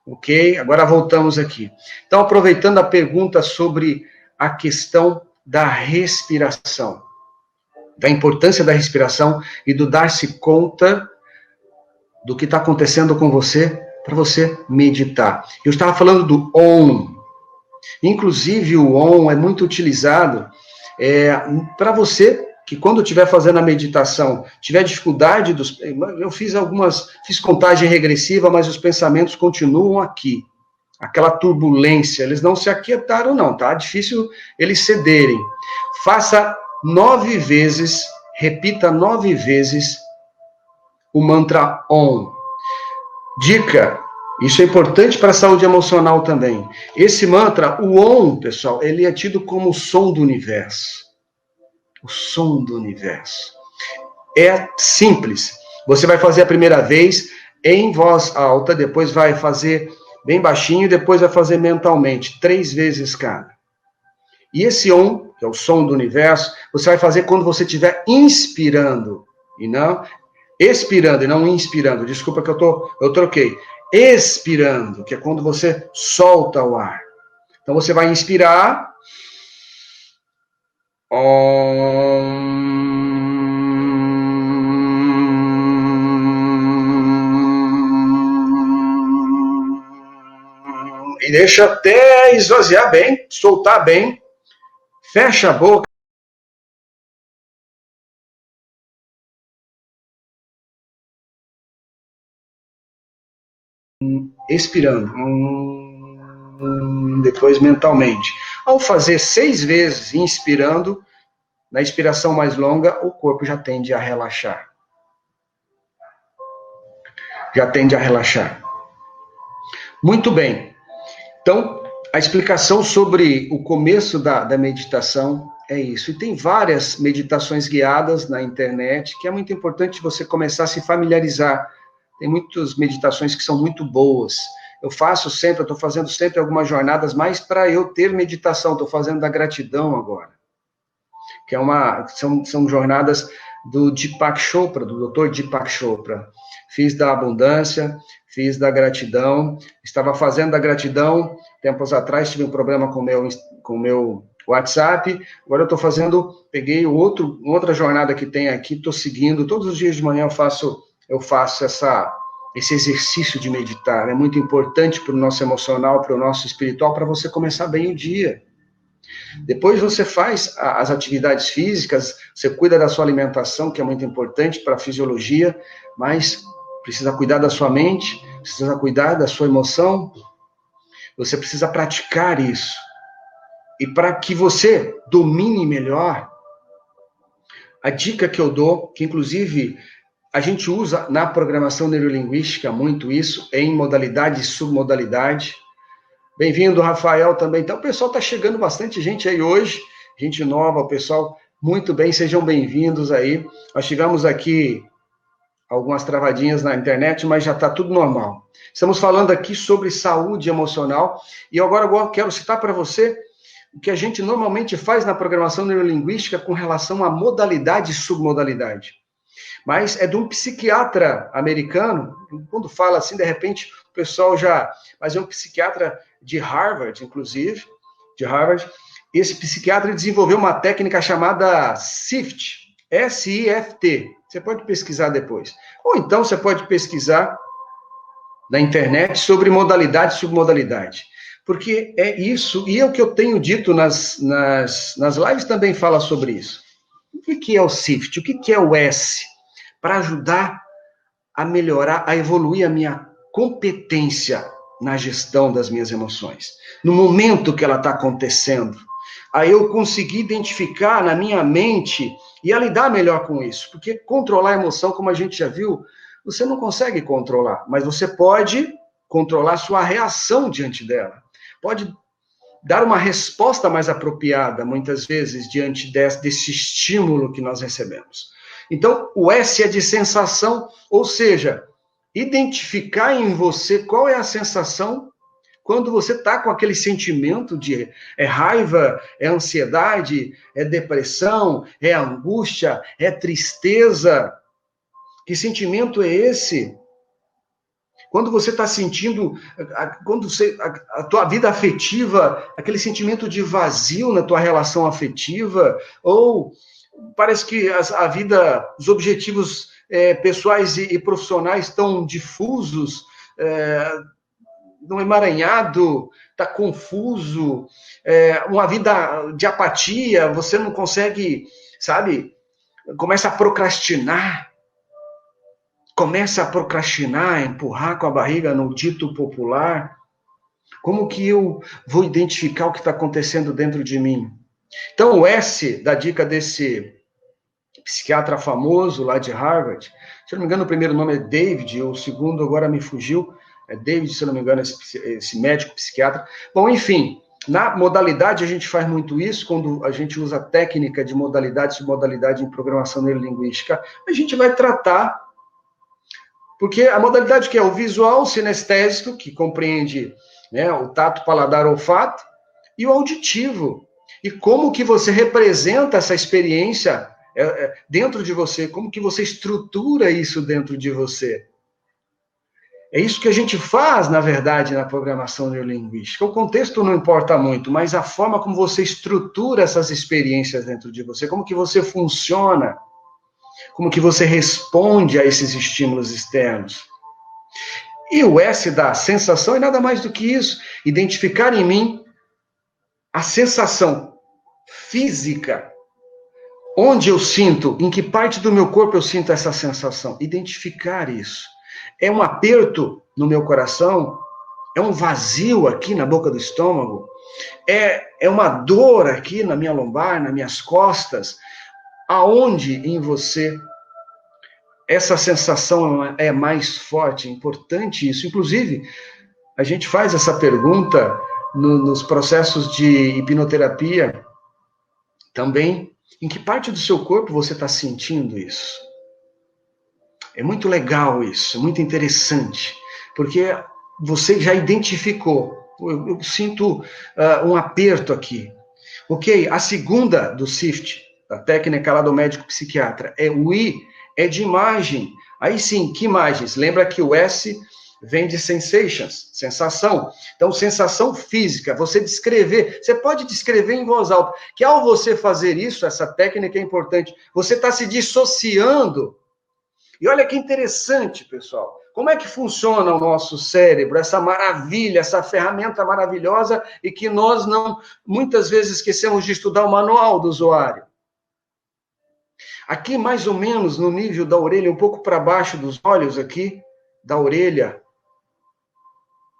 Ok, agora voltamos aqui. Então, aproveitando a pergunta sobre a questão da respiração, da importância da respiração e do dar-se conta do que está acontecendo com você, para você meditar. Eu estava falando do OM. Inclusive, o OM é muito utilizado para você que quando estiver fazendo a meditação, tiver dificuldade eu fiz contagem regressiva, mas os pensamentos continuam aqui. Aquela turbulência, eles não se aquietaram não, tá? Difícil eles cederem. Faça 9 vezes, repita 9 vezes o mantra OM. Dica, isso é importante para a saúde emocional também. Esse mantra, o OM, pessoal, ele é tido como o som do universo. O som do universo. É simples. Você vai fazer a primeira vez em voz alta, depois vai fazer bem baixinho, depois vai fazer mentalmente, 3 vezes cada. E esse OM, que é o som do universo, você vai fazer quando você estiver inspirando, e não expirando, e não inspirando. Desculpa que eu troquei. Expirando, que é quando você solta o ar. Então você vai inspirar. E deixa até esvaziar bem, soltar bem. Fecha a boca. Expirando. Depois mentalmente. Ao fazer 6 vezes inspirando, na inspiração mais longa, o corpo já tende a relaxar. Já tende a relaxar. Muito bem. Então, a explicação sobre o começo da meditação É isso. E tem várias meditações guiadas na internet, que é muito importante você começar a se familiarizar. Tem muitas meditações que são muito boas. Eu estou fazendo sempre algumas jornadas mais para eu ter meditação. Estou fazendo da gratidão agora. Que são jornadas do Deepak Chopra, do Dr. Deepak Chopra. Fiz da abundância, fiz da gratidão. Estava fazendo da gratidão, tempos atrás tive um problema com o meu WhatsApp, agora eu estou peguei outra jornada que tem aqui, estou seguindo, todos os dias de manhã eu faço esse exercício de meditar, é muito importante para o nosso emocional, para o nosso espiritual, para você começar bem o dia. Depois você faz as atividades físicas, você cuida da sua alimentação, que é muito importante para a fisiologia, mas precisa cuidar da sua mente, precisa cuidar da sua emoção, você precisa praticar isso. E para que você domine melhor, a dica que eu dou, que inclusive a gente usa na programação neurolinguística muito isso, em modalidade e submodalidade. Bem-vindo, Rafael, também. Então, o pessoal está chegando bastante gente aí hoje, gente nova, o pessoal, muito bem, sejam bem-vindos aí. Nós tivemos aqui algumas travadinhas na internet, mas já está tudo normal. Estamos falando aqui sobre saúde emocional, e agora eu quero citar para você o que a gente normalmente faz na programação neurolinguística com relação à modalidade e submodalidade. Mas é de um psiquiatra americano, quando fala assim, de repente, o pessoal mas é um psiquiatra de Harvard, inclusive, esse psiquiatra desenvolveu uma técnica chamada SIFT, S-I-F-T, você pode pesquisar depois. Ou então você pode pesquisar na internet sobre modalidade e submodalidade. Porque é isso, e é o que eu tenho dito nas lives também fala sobre isso. O que é o SIFT? O que é o S? Para ajudar a melhorar, a evoluir a minha competência na gestão das minhas emoções. No momento que ela está acontecendo. Aí eu consegui identificar na minha mente e a lidar melhor com isso. Porque controlar a emoção, como a gente já viu, você não consegue controlar, mas você pode controlar sua reação diante dela. Pode dar uma resposta mais apropriada, muitas vezes, diante desse estímulo que nós recebemos. Então, o S é de sensação, ou seja, identificar em você qual é a sensação quando você está com aquele sentimento de raiva, é ansiedade, é depressão, é angústia, é tristeza. Que sentimento é esse? Quando você está sentindo, a tua vida afetiva, aquele sentimento de vazio na tua relação afetiva, ou parece que a vida, os objetivos pessoais e profissionais estão difusos, no emaranhado, está confuso, uma vida de apatia, você não consegue, sabe, começa a procrastinar, empurrar com a barriga no dito popular. Como que eu vou identificar o que está acontecendo dentro de mim? Então, o S da dica desse psiquiatra famoso lá de Harvard, se eu não me engano, o primeiro nome é David, o segundo agora me fugiu, é David, se eu não me engano, esse médico psiquiatra. Bom, enfim, na modalidade a gente faz muito isso, quando a gente usa a técnica de modalidade e submodalidade em programação neurolinguística, a gente vai tratar, porque a modalidade que é o visual sinestésico, que compreende, né, o tato, paladar, olfato, e o auditivo. E como que você representa essa experiência dentro de você, como que você estrutura isso dentro de você. É isso que a gente faz, na verdade, na programação neurolinguística. O contexto não importa muito, mas a forma como você estrutura essas experiências dentro de você, como que você funciona, como que você responde a esses estímulos externos. E o S da sensação é nada mais do que isso, identificar em mim a sensação física, onde eu sinto, em que parte do meu corpo eu sinto essa sensação, identificar isso. É um aperto no meu coração, é um vazio aqui na boca do estômago, é uma dor aqui na minha lombar, nas minhas costas, aonde em você essa sensação é mais forte, é importante isso. Inclusive, a gente faz essa pergunta nos processos de hipnoterapia, também em que parte do seu corpo você está sentindo isso. É muito legal isso, é muito interessante, porque você já identificou. Eu sinto um aperto aqui. Ok, a segunda do SIFT, a técnica lá do médico psiquiatra, o I é de imagem. Aí sim, que imagens? Lembra que o S vem de sensations, sensação. Então, sensação física, você descrever, você pode descrever em voz alta, que ao você fazer isso, essa técnica é importante, você está se dissociando. E olha que interessante, pessoal, como é que funciona o nosso cérebro, essa maravilha, essa ferramenta maravilhosa, e que nós não, muitas vezes, esquecemos de estudar o manual do usuário. Aqui, mais ou menos, no nível da orelha, um pouco para baixo dos olhos aqui, da orelha,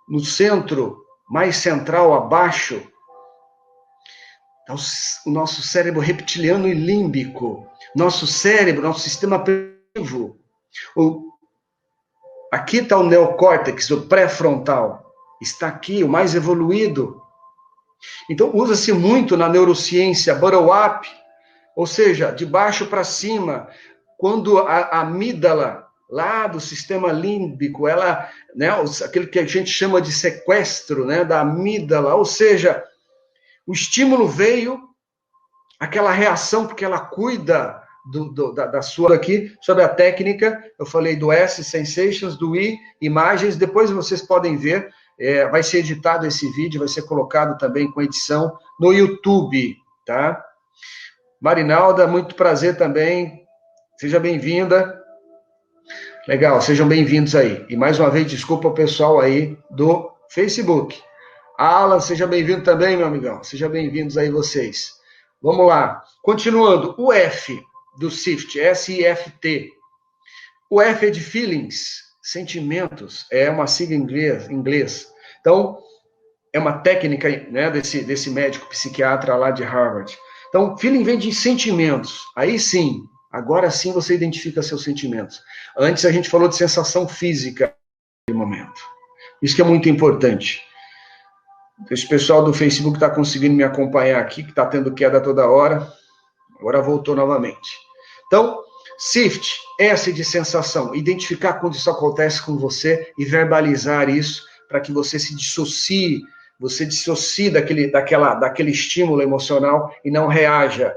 no centro, mais central, abaixo, o nosso cérebro reptiliano e límbico, nosso cérebro, nosso sistema primitivo. Aqui está o neocórtex, o pré-frontal, está aqui, o mais evoluído. Então, usa-se muito na neurociência, bottom-up, ou seja, de baixo para cima, quando a amígdala, lá do sistema límbico, ela, né, aquele que a gente chama de sequestro, né, da amígdala, ou seja, o estímulo veio, aquela reação, porque ela cuida da sua aqui, sobre a técnica, eu falei do S, sensations, do I, imagens, depois vocês podem ver, vai ser editado esse vídeo, vai ser colocado também com edição no YouTube, tá? Marinalda, muito prazer também, seja bem-vinda. Legal, sejam bem-vindos aí. E mais uma vez, desculpa o pessoal aí do Facebook. Alan, seja bem-vindo também, meu amigão. Sejam bem-vindos aí vocês. Vamos lá. Continuando, o F do SIFT, S-I-F-T. O F é de feelings, sentimentos. É uma sigla em inglês. Então, é uma técnica, né, desse médico psiquiatra lá de Harvard. Então, feeling vem de sentimentos. Aí sim, agora sim você identifica seus sentimentos. Antes a gente falou de sensação física no momento. Isso que é muito importante. Esse pessoal do Facebook está conseguindo me acompanhar aqui, que está tendo queda toda hora. Agora voltou novamente. Então, SIFT, S de sensação. Identificar quando isso acontece com você e verbalizar isso para que você se dissocie. Você dissocie daquele estímulo emocional e não reaja.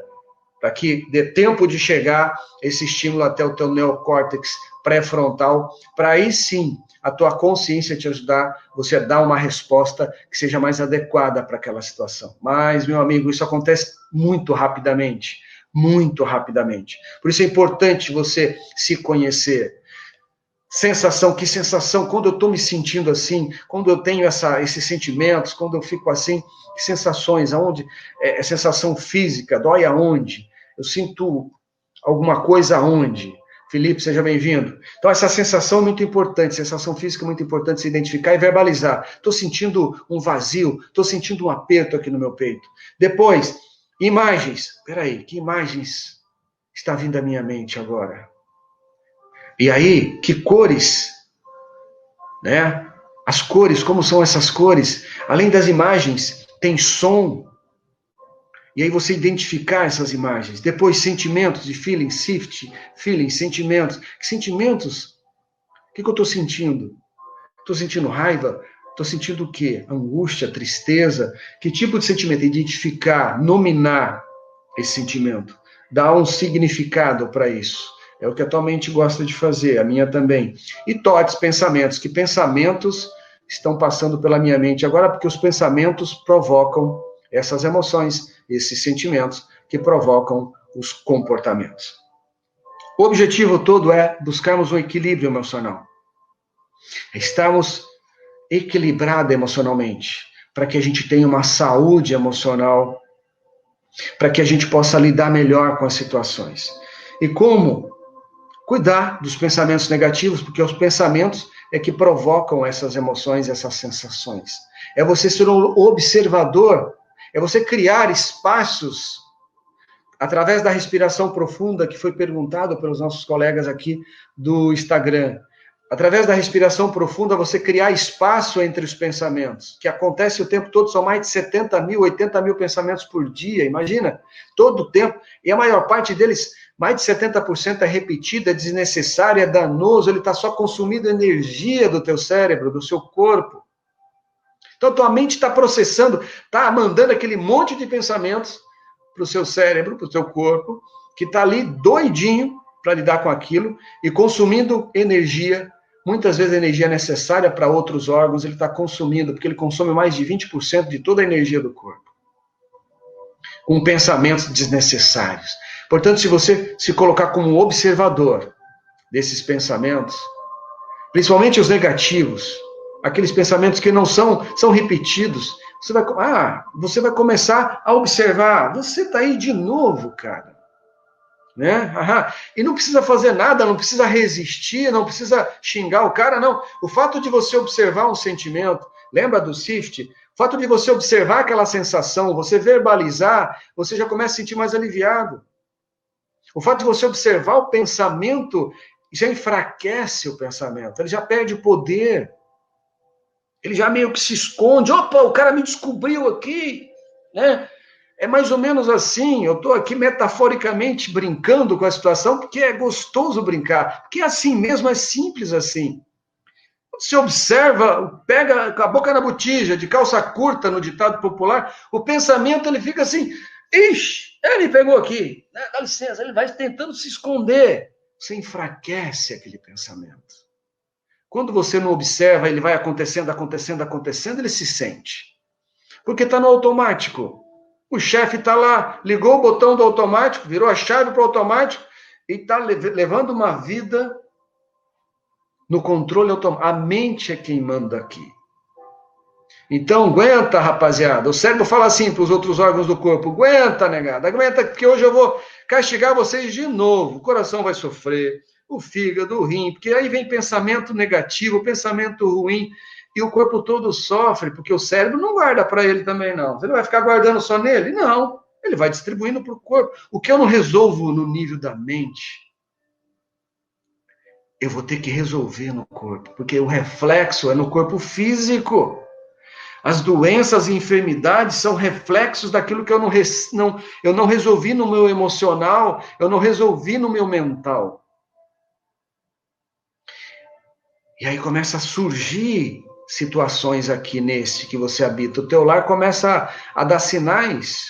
Para que dê tempo de chegar esse estímulo até o teu neocórtex pré-frontal, para aí sim a tua consciência te ajudar, você a dar uma resposta que seja mais adequada para aquela situação. Mas, meu amigo, isso acontece muito rapidamente, muito rapidamente. Por isso é importante você se conhecer. Sensação, que sensação, quando eu estou me sentindo assim, quando eu tenho esses sentimentos, quando eu fico assim, que sensações, aonde, sensação física, dói aonde? Eu sinto alguma coisa aonde? Felipe, seja bem-vindo. Então, essa sensação é muito importante, sensação física é muito importante se identificar e verbalizar. Estou sentindo um vazio, estou sentindo um aperto aqui no meu peito. Depois, imagens. Peraí, que imagens está vindo à minha mente agora? E aí, que cores, né? As cores, como são essas cores? Além das imagens, tem som. E aí você identificar essas imagens. Depois, sentimentos de feeling, SIFT, feeling, sentimentos. Que sentimentos? O que eu estou sentindo? Estou sentindo raiva? Estou sentindo o quê? Angústia, tristeza? Que tipo de sentimento? Identificar, nominar esse sentimento. Dar um significado para isso. É o que a tua mente gosta de fazer, a minha também. E thoughts, pensamentos. Que pensamentos estão passando pela minha mente agora? Porque os pensamentos provocam essas emoções, esses sentimentos que provocam os comportamentos. O objetivo todo é buscarmos um equilíbrio emocional. Estarmos equilibrados emocionalmente, para que a gente tenha uma saúde emocional, para que a gente possa lidar melhor com as situações. E como? Cuidar dos pensamentos negativos, porque os pensamentos é que provocam essas emoções, essas sensações. É você ser um observador, é você criar espaços através da respiração profunda que foi perguntado pelos nossos colegas aqui do Instagram. através da respiração profunda, você criar espaço entre os pensamentos, que acontece o tempo todo, são mais de 70 mil, 80 mil pensamentos por dia, imagina, todo o tempo, e a maior parte deles, mais de 70% é repetido, é desnecessário, é danoso, ele está só consumindo energia do teu cérebro, do seu corpo. Então, tua mente está processando, está mandando aquele monte de pensamentos para o seu cérebro, para o teu corpo, que está ali doidinho para lidar com aquilo e consumindo energia, muitas vezes a energia necessária para outros órgãos, ele está consumindo, porque ele consome mais de 20% de toda a energia do corpo, com pensamentos desnecessários. Portanto, se você se colocar como observador desses pensamentos, principalmente os negativos, aqueles pensamentos que não são repetidos, você vai começar a observar, você está aí de novo, cara. Né? E não precisa fazer nada, não precisa resistir, não precisa xingar o cara, não. O fato de você observar um sentimento, lembra do Sift? O fato de você observar aquela sensação, você verbalizar, você já começa a sentir mais aliviado. O fato de você observar o pensamento já enfraquece o pensamento, ele já perde o poder. Ele já meio que se esconde. Opa, o cara me descobriu aqui, né? É mais ou menos assim, eu estou aqui metaforicamente brincando com a situação, porque é gostoso brincar, porque é assim mesmo, é simples assim. Você observa, pega a boca na botija, de calça curta, no ditado popular, o pensamento ele fica assim, ixi, ele pegou aqui, dá licença, ele vai tentando se esconder. Você enfraquece aquele pensamento. Quando você não observa, ele vai acontecendo, ele se sente. Porque está no automático. O chefe está lá, ligou o botão do automático, virou a chave para o automático e está levando uma vida no controle automático. A mente é quem manda aqui. Então, aguenta, rapaziada. O cérebro fala assim para os outros órgãos do corpo, aguenta, negada, aguenta, porque hoje eu vou castigar vocês de novo. O coração vai sofrer, o fígado, o rim, porque aí vem pensamento negativo, pensamento ruim, e o corpo todo sofre, porque o cérebro não guarda para ele também, não. Você não vai ficar guardando só nele? Não. Ele vai distribuindo para o corpo. O que eu não resolvo no nível da mente, eu vou ter que resolver no corpo, porque o reflexo é no corpo físico. As doenças e enfermidades são reflexos daquilo que eu não resolvi no meu emocional, eu não resolvi no meu mental. E aí começa a surgir situações aqui nesse que você habita. O teu lar começa a dar sinais.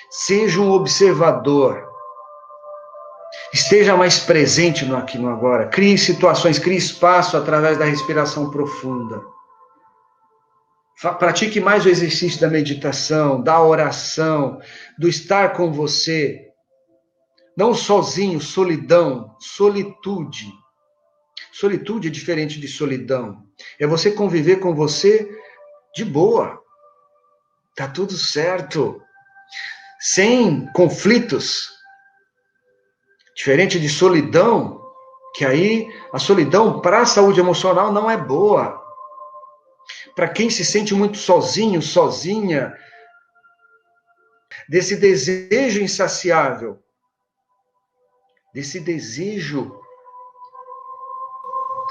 Seja um observador. Esteja mais presente no aqui e no agora. Crie situações, crie espaço através da respiração profunda. Pratique mais o exercício da meditação, da oração, do estar com você. Não sozinho, solidão, solitude. Solitude é diferente de solidão. É você conviver com você de boa. Tá tudo certo. Sem conflitos. Diferente de solidão, que aí a solidão para a saúde emocional não é boa. Para quem se sente muito sozinho, sozinha, desse desejo insaciável, desse desejo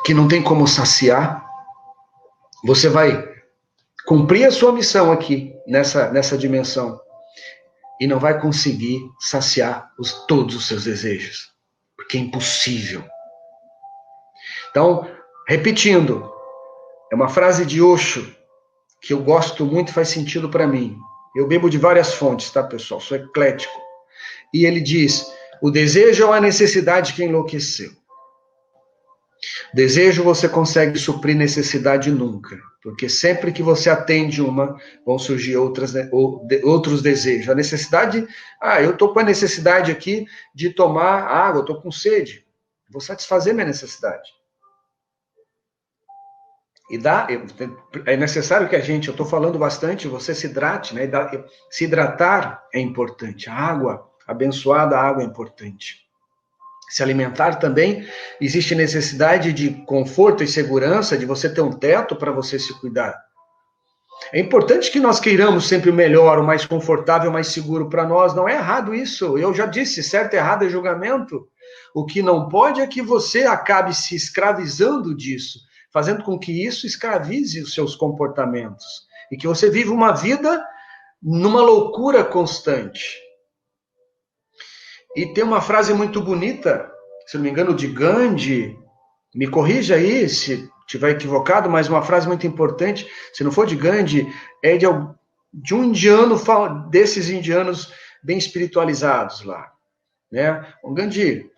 que não tem como saciar, você vai cumprir a sua missão aqui, nessa dimensão, e não vai conseguir saciar todos os seus desejos, porque é impossível. Então, repetindo, é uma frase de Osho, que eu gosto muito e faz sentido para mim. Eu bebo de várias fontes, tá, pessoal? Sou eclético. E ele diz, o desejo é uma necessidade que enlouqueceu. Desejo você consegue suprir necessidade nunca, porque sempre que você atende uma, vão surgir outros desejos. A necessidade, eu estou com a necessidade aqui de tomar água, estou com sede, vou satisfazer minha necessidade. E é necessário que eu estou falando bastante, você se hidrate, né? Se hidratar é importante, a água, abençoada água é importante. Se alimentar também, existe necessidade de conforto e segurança, de você ter um teto para você se cuidar. É importante que nós queiramos sempre o melhor, o mais confortável, o mais seguro para nós. Não é errado isso. Eu já disse, certo e errado é julgamento. O que não pode é que você acabe se escravizando disso, fazendo com que isso escravize os seus comportamentos. E que você viva uma vida numa loucura constante. E tem uma frase muito bonita, se não me engano, de Gandhi, me corrija aí se estiver equivocado, mas uma frase muito importante, se não for de Gandhi, é de um indiano, desses indianos bem espiritualizados lá, né? O Gandhi,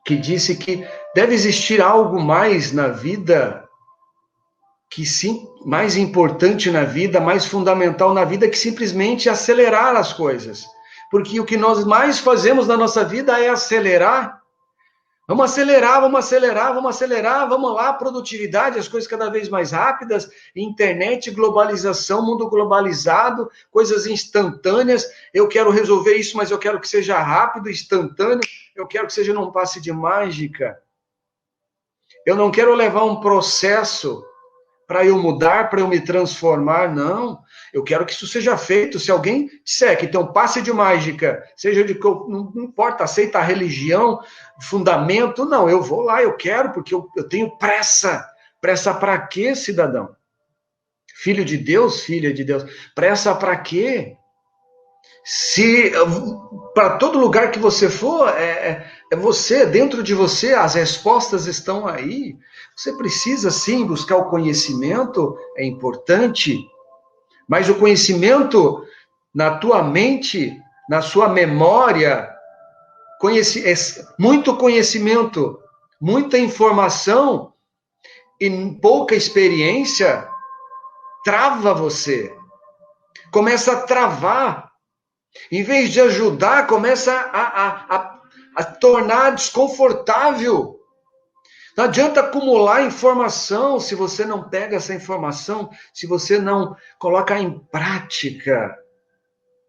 que disse que deve existir algo mais na vida, que sim, mais importante na vida, mais fundamental na vida, que simplesmente acelerar as coisas. Porque o que nós mais fazemos na nossa vida é acelerar. Vamos acelerar, vamos acelerar, vamos acelerar, vamos lá, produtividade, as coisas cada vez mais rápidas, internet, globalização, mundo globalizado, coisas instantâneas, eu quero resolver isso, mas eu quero que seja rápido, instantâneo, eu quero que seja num passe de mágica. Eu não quero levar um processo para eu mudar, para eu me transformar, não. Eu quero que isso seja feito. Se alguém disser que tem um passe de mágica, seja de não importa, aceita a religião, fundamento, não, eu vou lá, eu quero, porque eu tenho pressa. Pressa para quê, cidadão? Filho de Deus, filha de Deus, pressa para quê? Se para todo lugar que você for, é você, dentro de você, as respostas estão aí. Você precisa, sim, buscar o conhecimento, é importante, mas o conhecimento na tua mente, na sua memória, muito conhecimento, muita informação e pouca experiência, trava você. Começa a travar. Em vez de ajudar, começa a tornar desconfortável. Não adianta acumular informação se você não pega essa informação, se você não coloca em prática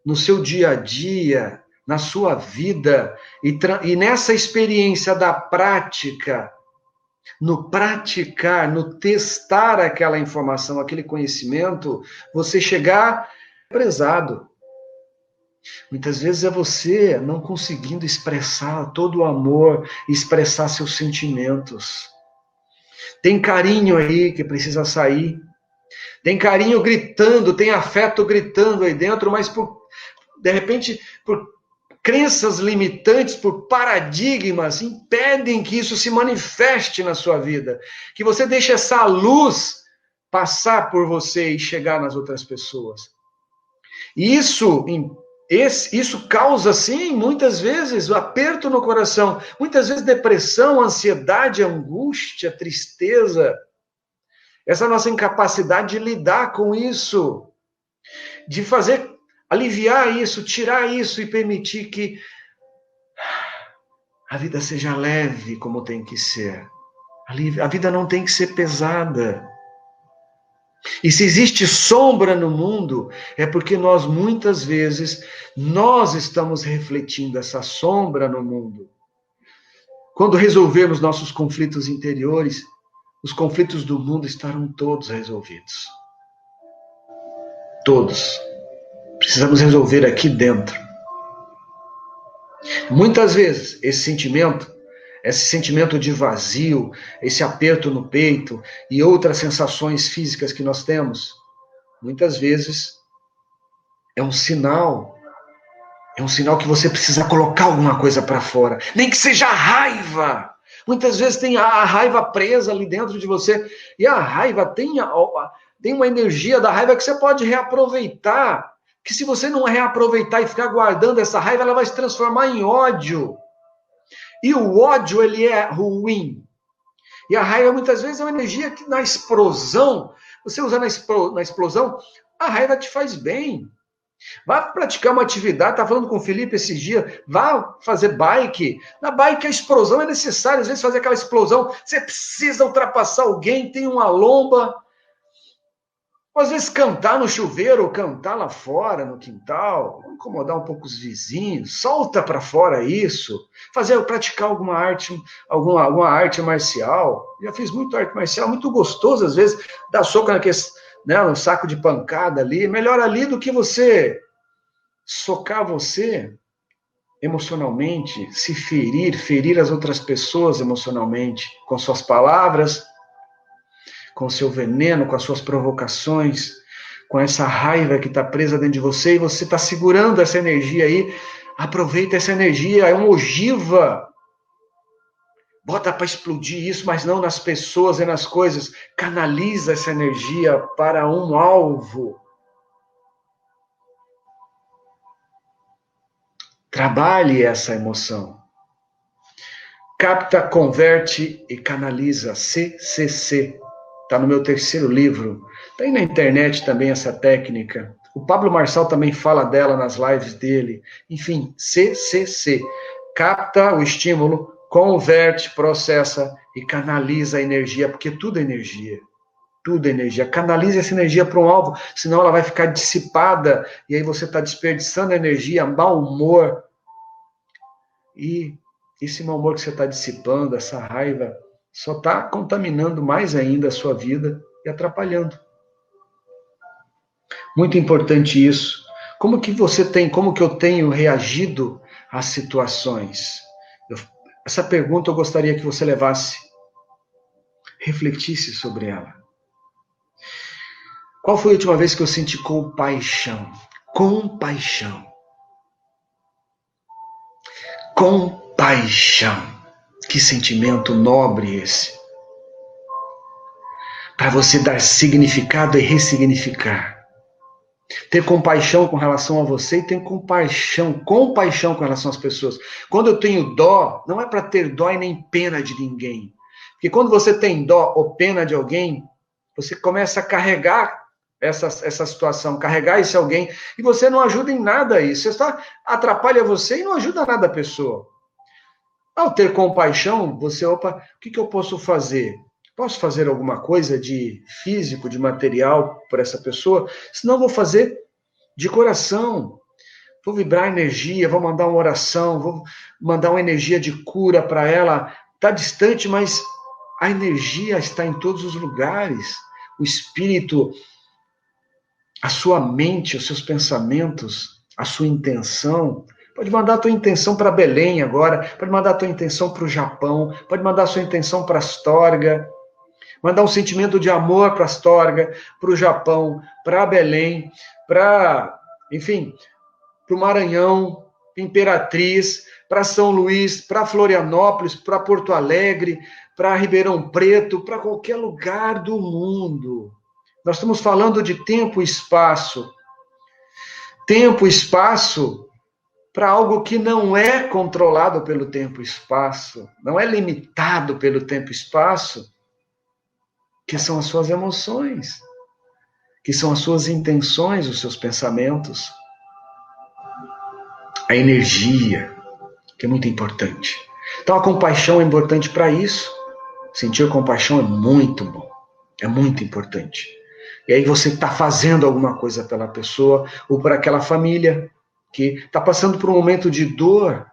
no seu dia a dia, na sua vida, e nessa experiência da prática, no praticar, no testar aquela informação, aquele conhecimento, você chegar prezado. Muitas vezes é você não conseguindo expressar todo o amor, expressar seus sentimentos. Tem carinho aí que precisa sair. Tem carinho gritando, tem afeto gritando aí dentro, mas de repente, por crenças limitantes, por paradigmas, impedem que isso se manifeste na sua vida. Que você deixe essa luz passar por você e chegar nas outras pessoas. E isso causa, sim, muitas vezes, aperto no coração, muitas vezes depressão, ansiedade, angústia, tristeza. Essa nossa incapacidade de lidar com isso, de aliviar isso, tirar isso e permitir que a vida seja leve como tem que ser. A vida não tem que ser pesada. E se existe sombra no mundo, é porque muitas vezes, nós estamos refletindo essa sombra no mundo. Quando resolvermos nossos conflitos interiores, os conflitos do mundo estarão todos resolvidos. Todos. Precisamos resolver aqui dentro. Muitas vezes, esse sentimento de vazio, esse aperto no peito e outras sensações físicas que nós temos, muitas vezes é um sinal que você precisa colocar alguma coisa para fora, nem que seja a raiva. Muitas vezes tem a raiva presa ali dentro de você, e a raiva tem uma energia da raiva que você pode reaproveitar, que se você não reaproveitar e ficar guardando essa raiva, ela vai se transformar em ódio. E o ódio, ele é ruim. E a raiva, muitas vezes, é uma energia que na explosão, você usando na explosão, a raiva te faz bem. Vá praticar uma atividade, estava falando com o Felipe esses dias, vá fazer bike. Na bike a explosão é necessária, às vezes fazer aquela explosão, você precisa ultrapassar alguém, tem uma lomba. Às vezes cantar no chuveiro, ou cantar lá fora, no quintal, incomodar um pouco os vizinhos, solta para fora isso, praticar alguma arte marcial. Já fiz muito arte marcial, muito gostoso às vezes, dar soco no saco de pancada ali, melhor ali do que você socar você. emocionalmente, se ferir as outras pessoas emocionalmente, com suas palavras, com seu veneno, com as suas provocações, com essa raiva que está presa dentro de você, e você está segurando essa energia aí, aproveita essa energia, é uma ogiva. Bota para explodir isso, mas não nas pessoas e nas coisas. Canaliza essa energia para um alvo. Trabalhe essa emoção. Capta, converte e canaliza. CCC. Está no meu 3º livro. Tem na internet também essa técnica. O Pablo Marçal também fala dela nas lives dele. Enfim, CCC. Capta o estímulo, converte, processa e canaliza a energia, porque tudo é energia. Tudo é energia. Canalize essa energia para um alvo, senão ela vai ficar dissipada e aí você está desperdiçando energia, mau humor. E esse mau humor que você está dissipando, essa raiva, só está contaminando mais ainda a sua vida e atrapalhando. Muito importante isso. Como que eu tenho reagido às situações? Essa pergunta eu gostaria que você levasse, refletisse sobre ela. Qual foi a última vez que eu senti compaixão? Compaixão. Compaixão. Que sentimento nobre esse. Para você dar significado e ressignificar. Ter compaixão com relação a você e ter compaixão com relação às pessoas. Quando eu tenho dó, não é para ter dó e nem pena de ninguém. Porque quando você tem dó ou pena de alguém, você começa a carregar essa situação, carregar esse alguém, e você não ajuda em nada isso. Você só atrapalha você e não ajuda nada a pessoa. Ao ter compaixão, você, o que eu posso fazer? Posso fazer alguma coisa de físico, de material para essa pessoa? Senão vou fazer de coração. Vou vibrar energia, vou mandar uma oração, vou mandar uma energia de cura para ela. Está distante, mas a energia está em todos os lugares. O espírito, a sua mente, os seus pensamentos, a sua intenção. Pode mandar a tua intenção para Belém agora, pode mandar a tua intenção para o Japão, pode mandar a sua intenção para Astorga, mandar um sentimento de amor para Astorga, para o Japão, para Belém, enfim, para o Maranhão, Imperatriz, para São Luís, para Florianópolis, para Porto Alegre, para Ribeirão Preto, para qualquer lugar do mundo. Nós estamos falando de tempo e espaço. Tempo e espaço para algo que não é controlado pelo tempo e espaço, não é limitado pelo tempo e espaço, que são as suas emoções, que são as suas intenções, os seus pensamentos, a energia, que é muito importante. Então a compaixão é importante para isso. Sentir compaixão é muito bom, é muito importante. E aí você está fazendo alguma coisa pela pessoa ou por aquela família que está passando por um momento de dor.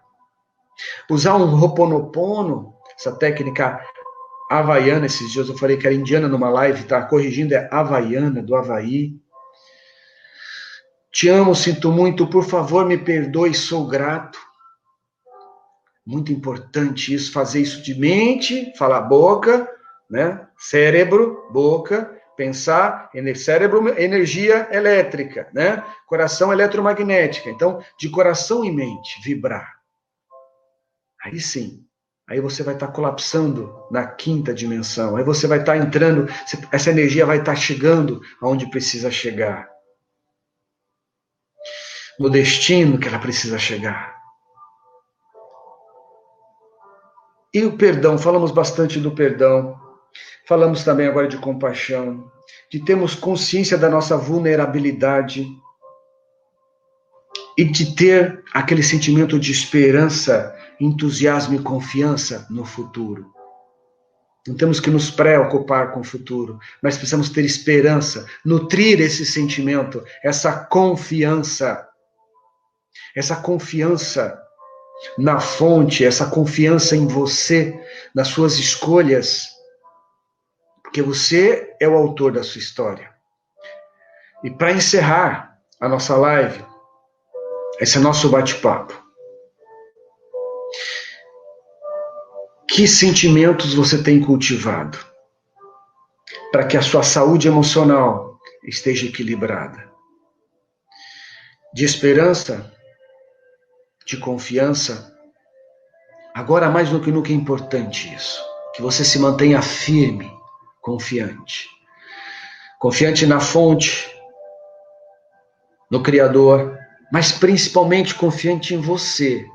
Usar um Ho'oponopono, essa técnica havaiana, esses dias eu falei que era indiana numa live, tá corrigindo, é havaiana, do Havaí. Te amo, sinto muito, por favor, me perdoe, sou grato. Muito importante isso, fazer isso de mente, falar boca, né? Cérebro, boca, pensar, cérebro, energia elétrica, né? Coração eletromagnética. Então, de coração e mente, vibrar. Aí sim, aí você vai estar colapsando na 5ª dimensão. Aí você vai estar entrando, essa energia vai estar chegando aonde precisa chegar. No destino que ela precisa chegar. E o perdão, falamos bastante do perdão. Falamos também agora de compaixão, de termos consciência da nossa vulnerabilidade e de ter aquele sentimento de esperança, entusiasmo e confiança no futuro. Não temos que nos preocupar com o futuro, mas precisamos ter esperança, nutrir esse sentimento, essa confiança na fonte, essa confiança em você, nas suas escolhas, porque você é o autor da sua história. E para encerrar a nossa live, esse é nosso bate-papo, Que sentimentos você tem cultivado para que a sua saúde emocional esteja equilibrada? De esperança, de confiança. Agora mais do que nunca é importante isso, que você se mantenha firme, confiante. Confiante na fonte, no Criador, mas principalmente confiante em você,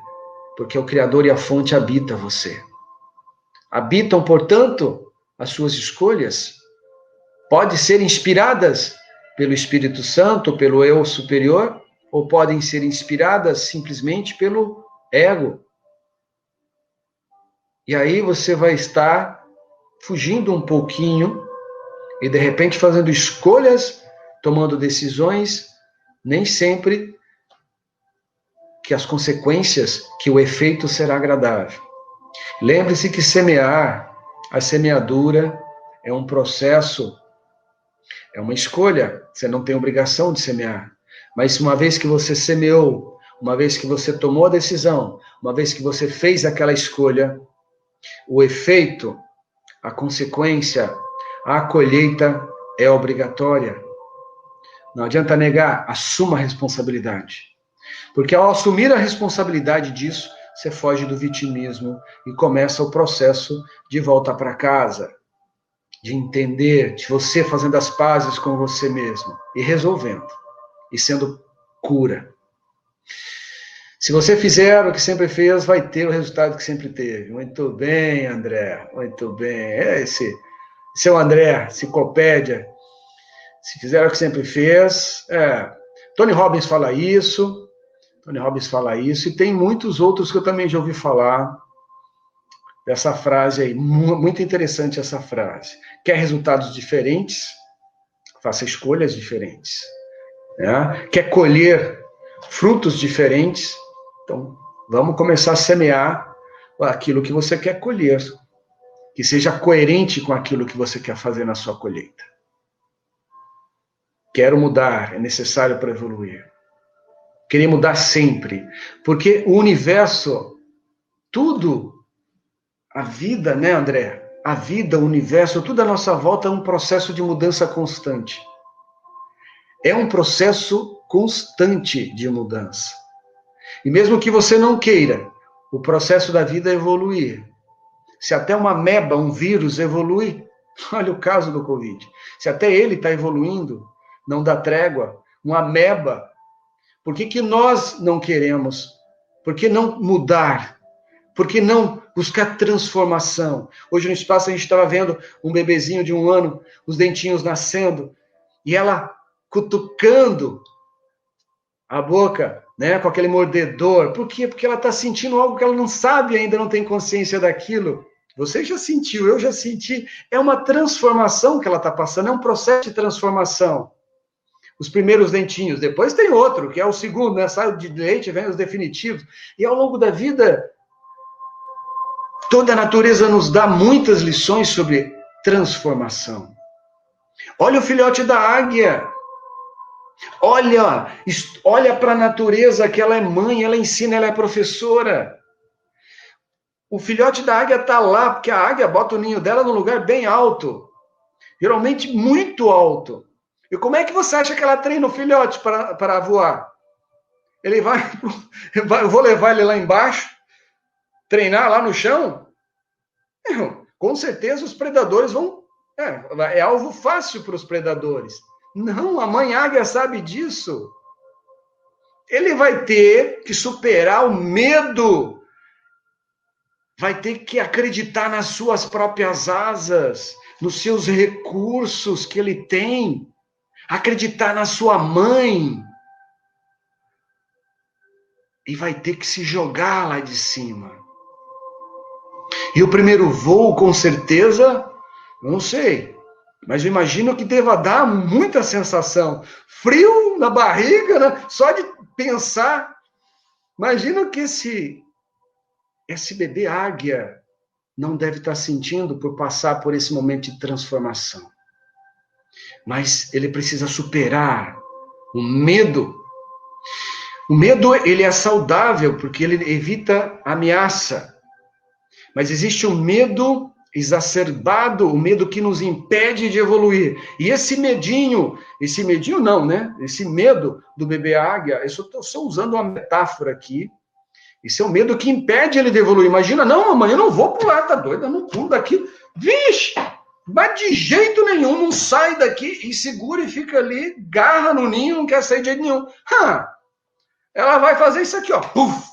porque o Criador e a fonte habitam você. Habitam, portanto, as suas escolhas. Podem ser inspiradas pelo Espírito Santo, pelo eu superior, ou podem ser inspiradas simplesmente pelo ego. E aí você vai estar fugindo um pouquinho e de repente fazendo escolhas, tomando decisões, nem sempre que as consequências, que o efeito será agradável. Lembre-se que semear, a semeadura é um processo, é uma escolha, você não tem obrigação de semear. Mas uma vez que você semeou, uma vez que você tomou a decisão, uma vez que você fez aquela escolha, o efeito, a consequência, a colheita é obrigatória. Não adianta negar, assuma a responsabilidade. Porque ao assumir a responsabilidade disso, você foge do vitimismo e começa o processo de volta para casa, de entender, de você fazendo as pazes com você mesmo e resolvendo, e sendo cura. Se você fizer o que sempre fez, vai ter o resultado que sempre teve. Muito bem, André, muito bem. Esse é o André, enciclopédia. Se fizer o que sempre fez, Tony Robbins fala isso, e tem muitos outros que eu também já ouvi falar dessa frase aí, muito interessante essa frase. Quer resultados diferentes? Faça escolhas diferentes. Né? Quer colher frutos diferentes? Então, vamos começar a semear aquilo que você quer colher, que seja coerente com aquilo que você quer fazer na sua colheita. Quero mudar, é necessário para evoluir. Querer mudar sempre, porque o universo, tudo, a vida, né, André? A vida, o universo, tudo à nossa volta é um processo de mudança constante. É um processo constante de mudança. E mesmo que você não queira, o processo da vida é evoluir. Se até uma ameba, um vírus evolui, olha o caso do Covid. Se até ele está evoluindo, não dá trégua, uma ameba. Por que nós não queremos? Por que não mudar? Por que não buscar transformação? Hoje no espaço a gente estava vendo um bebezinho de 1 ano, os dentinhos nascendo, e ela cutucando a boca, né, com aquele mordedor. Por quê? Porque ela está sentindo algo que ela não sabe ainda, não tem consciência daquilo. Você já sentiu, eu já senti. É uma transformação que ela está passando, é um processo de transformação. Os primeiros dentinhos, depois tem outro, que é o segundo, né? Sai de leite, vem os definitivos. E ao longo da vida, toda a natureza nos dá muitas lições sobre transformação. Olha o filhote da águia. Olha para a natureza, que ela é mãe, ela ensina, ela é professora. O filhote da águia está lá, porque a águia bota o ninho dela num lugar bem alto. Geralmente muito alto. E como é que você acha que ela treina o filhote para voar? Eu vou levar ele lá embaixo, treinar lá no chão? Com certeza os predadores vão... É alvo fácil para os predadores. Não, a mãe águia sabe disso. Ele vai ter que superar o medo. Vai ter que acreditar nas suas próprias asas, nos seus recursos que ele tem. Acreditar na sua mãe. E vai ter que se jogar lá de cima. E o primeiro voo, com certeza, eu não sei, mas eu imagino que deva dar muita sensação. Frio na barriga, né? Só de pensar. Imagina que esse bebê águia não deve estar sentindo por passar por esse momento de transformação. Mas ele precisa superar o medo. O medo, ele é saudável, porque ele evita ameaça. Mas existe um medo exacerbado, o medo que nos impede de evoluir. E esse medinho não, né? Esse medo do bebê águia, eu estou só usando uma metáfora aqui. Esse é o medo que impede ele de evoluir. Imagina, não, mamãe, eu não vou pular, tá doida? Eu não pulo daqui. Vixe! Mas de jeito nenhum, não sai daqui e segura e fica ali, garra no ninho, não quer sair de jeito nenhum. Ela vai fazer isso aqui, ó. Puf!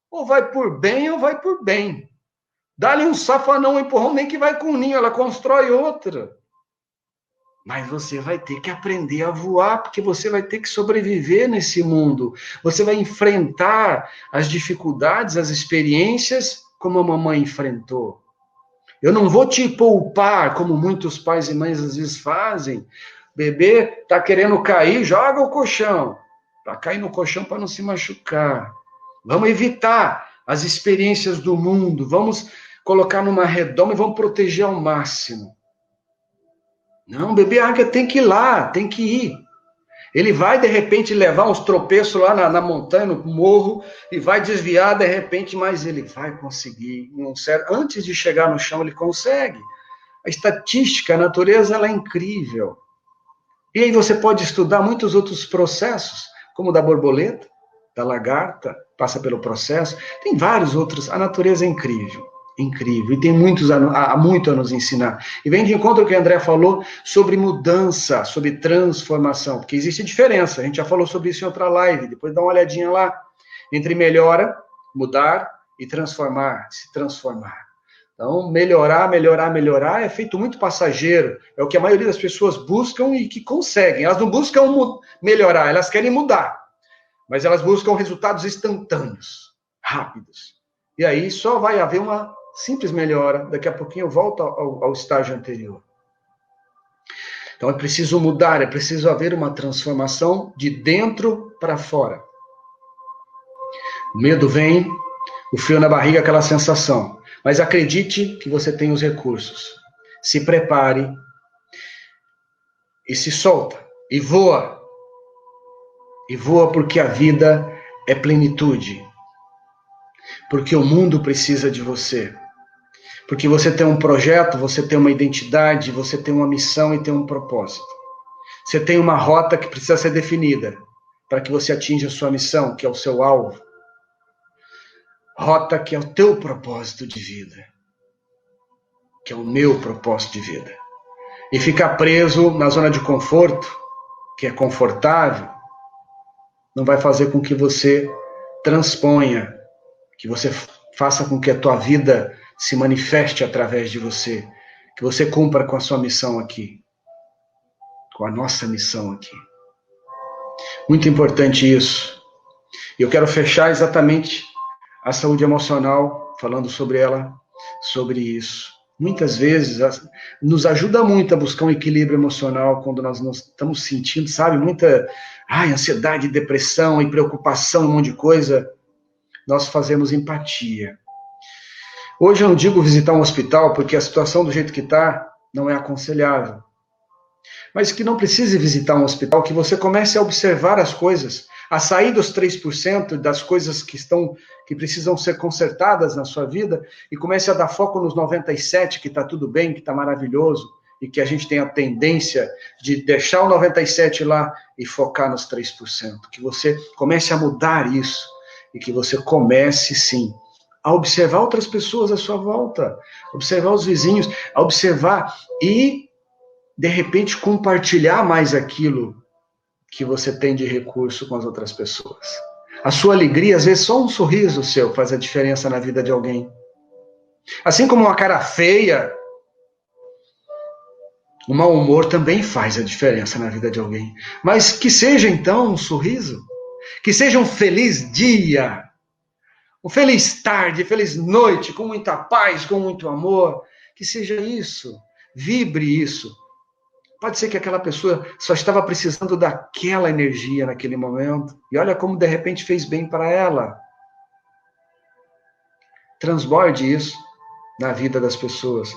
Ou vai por bem ou vai por bem. Dá-lhe um safanão, um empurrão, nem que vai com o ninho, ela constrói outra. Mas você vai ter que aprender a voar, porque você vai ter que sobreviver nesse mundo. Você vai enfrentar as dificuldades, as experiências, como a mamãe enfrentou. Eu não vou te poupar, como muitos pais e mães às vezes fazem. Bebê está querendo cair, joga o colchão. Para cair no colchão para não se machucar. Vamos evitar as experiências do mundo. Vamos colocar numa redoma e vamos proteger ao máximo. Não, o bebê águia tem que ir lá, tem que ir. Ele vai, de repente, levar uns tropeços lá na montanha, no morro, e vai desviar, de repente, mas ele vai conseguir. Antes de chegar no chão, ele consegue. A estatística, a natureza, ela é incrível. E aí você pode estudar muitos outros processos, como o da borboleta, da lagarta, passa pelo processo. Tem vários outros. A natureza é incrível. Incrível, e tem muito a nos ensinar. E vem de encontro ao que o André falou sobre mudança, sobre transformação, porque existe diferença, a gente já falou sobre isso em outra live, depois dá uma olhadinha lá, entre melhora, mudar, e transformar, se transformar. Então, melhorar é feito muito passageiro, é o que a maioria das pessoas buscam e que conseguem. Elas não buscam melhorar, elas querem mudar, mas elas buscam resultados instantâneos, rápidos. E aí só vai haver uma simples melhora, daqui a pouquinho eu volto ao estágio anterior. Então é preciso mudar, é preciso haver uma transformação de dentro para fora. O medo vem, o frio na barriga, aquela sensação. Mas acredite que você tem os recursos. Se prepare e se solta, e voa. E voa porque a vida é plenitude. Porque o mundo precisa de você. Porque você tem um projeto, você tem uma identidade, você tem uma missão e tem um propósito. Você tem uma rota que precisa ser definida para que você atinja a sua missão, que é o seu alvo. Rota que é o teu propósito de vida. Que é o meu propósito de vida. E ficar preso na zona de conforto, que é confortável, não vai fazer com que você transponha, que você faça com que a tua vida se manifeste através de você, que você cumpra com a sua missão aqui, com a nossa missão aqui. Muito importante isso. Eu quero fechar exatamente a saúde emocional, falando sobre ela, sobre isso. Muitas vezes nos ajuda muito a buscar um equilíbrio emocional quando nós estamos sentindo, sabe, muita ansiedade, depressão e preocupação, um monte de coisa. Nós fazemos empatia. Hoje eu não digo visitar um hospital, porque a situação do jeito que está não é aconselhável. Mas que não precise visitar um hospital, que você comece a observar as coisas, a sair dos 3% das coisas que precisam ser consertadas na sua vida, e comece a dar foco nos 97%, que está tudo bem, que está maravilhoso, e que a gente tem a tendência de deixar o 97% lá e focar nos 3%. Que você comece a mudar isso, e que você comece, sim, a observar outras pessoas à sua volta, observar os vizinhos, a observar e, de repente, compartilhar mais aquilo que você tem de recurso com as outras pessoas. A sua alegria, às vezes, só um sorriso seu faz a diferença na vida de alguém. Assim como uma cara feia, o mau humor também faz a diferença na vida de alguém. Mas que seja, então, um sorriso, que seja um feliz dia, uma feliz tarde, feliz noite, com muita paz, com muito amor. Que seja isso. Vibre isso. Pode ser que aquela pessoa só estava precisando daquela energia naquele momento. E olha como de repente fez bem para ela. Transborde isso na vida das pessoas.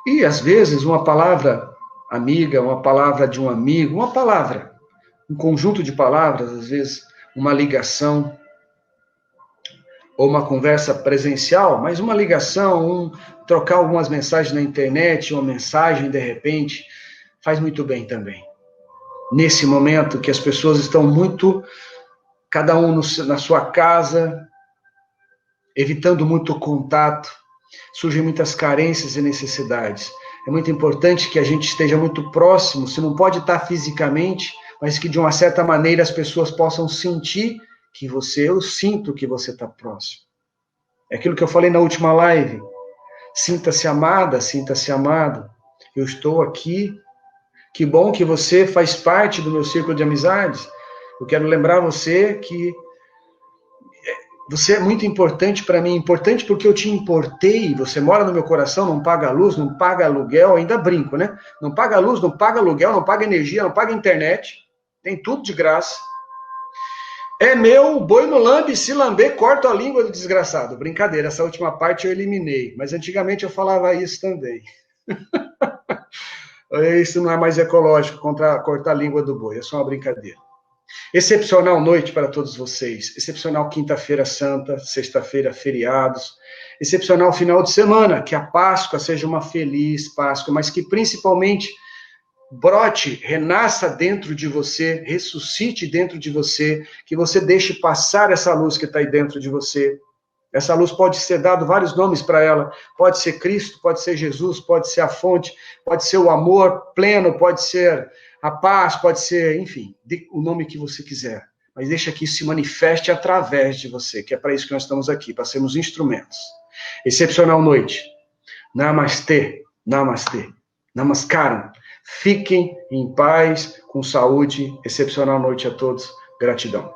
E às vezes uma palavra amiga, uma palavra de um amigo, uma palavra, um conjunto de palavras, às vezes uma ligação, ou uma conversa presencial, mas uma ligação, trocar algumas mensagens na internet, uma mensagem de repente, faz muito bem também. Nesse momento que as pessoas estão muito, cada um na sua casa, evitando muito contato, surgem muitas carências e necessidades. É muito importante que a gente esteja muito próximo, se não pode estar fisicamente, mas que de uma certa maneira as pessoas possam sentir que eu sinto que você está próximo. É aquilo que eu falei na última live. Sinta-se amada, sinta-se amado. Eu estou aqui. Que bom que você faz parte do meu círculo de amizades. Eu quero lembrar você que você é muito importante para mim. Importante porque eu te importei. Você mora no meu coração, não paga luz, não paga aluguel. Ainda brinco, né? Não paga luz, não paga aluguel, não paga energia, não paga internet. Tem tudo de graça. É meu, boi no lambe, se lamber, corta a língua do desgraçado. Brincadeira, essa última parte eu eliminei. Mas antigamente eu falava isso também. Isso não é mais ecológico, cortar a língua do boi. É só uma brincadeira. Excepcional noite para todos vocês. Excepcional quinta-feira santa, sexta-feira feriados. Excepcional final de semana. Que a Páscoa seja uma feliz Páscoa, mas que principalmente brote, renasça dentro de você, ressuscite dentro de você, que você deixe passar essa luz que está aí dentro de você. Essa luz pode ser dado vários nomes para ela, pode ser Cristo, pode ser Jesus, pode ser a fonte, pode ser o amor pleno, pode ser a paz, pode ser, enfim, o nome que você quiser. Mas deixa que isso se manifeste através de você, que é para isso que nós estamos aqui, para sermos instrumentos. Excepcional noite. Namastê, namastê, namaskaram. Fiquem em paz, com saúde. Excepcional noite a todos. Gratidão.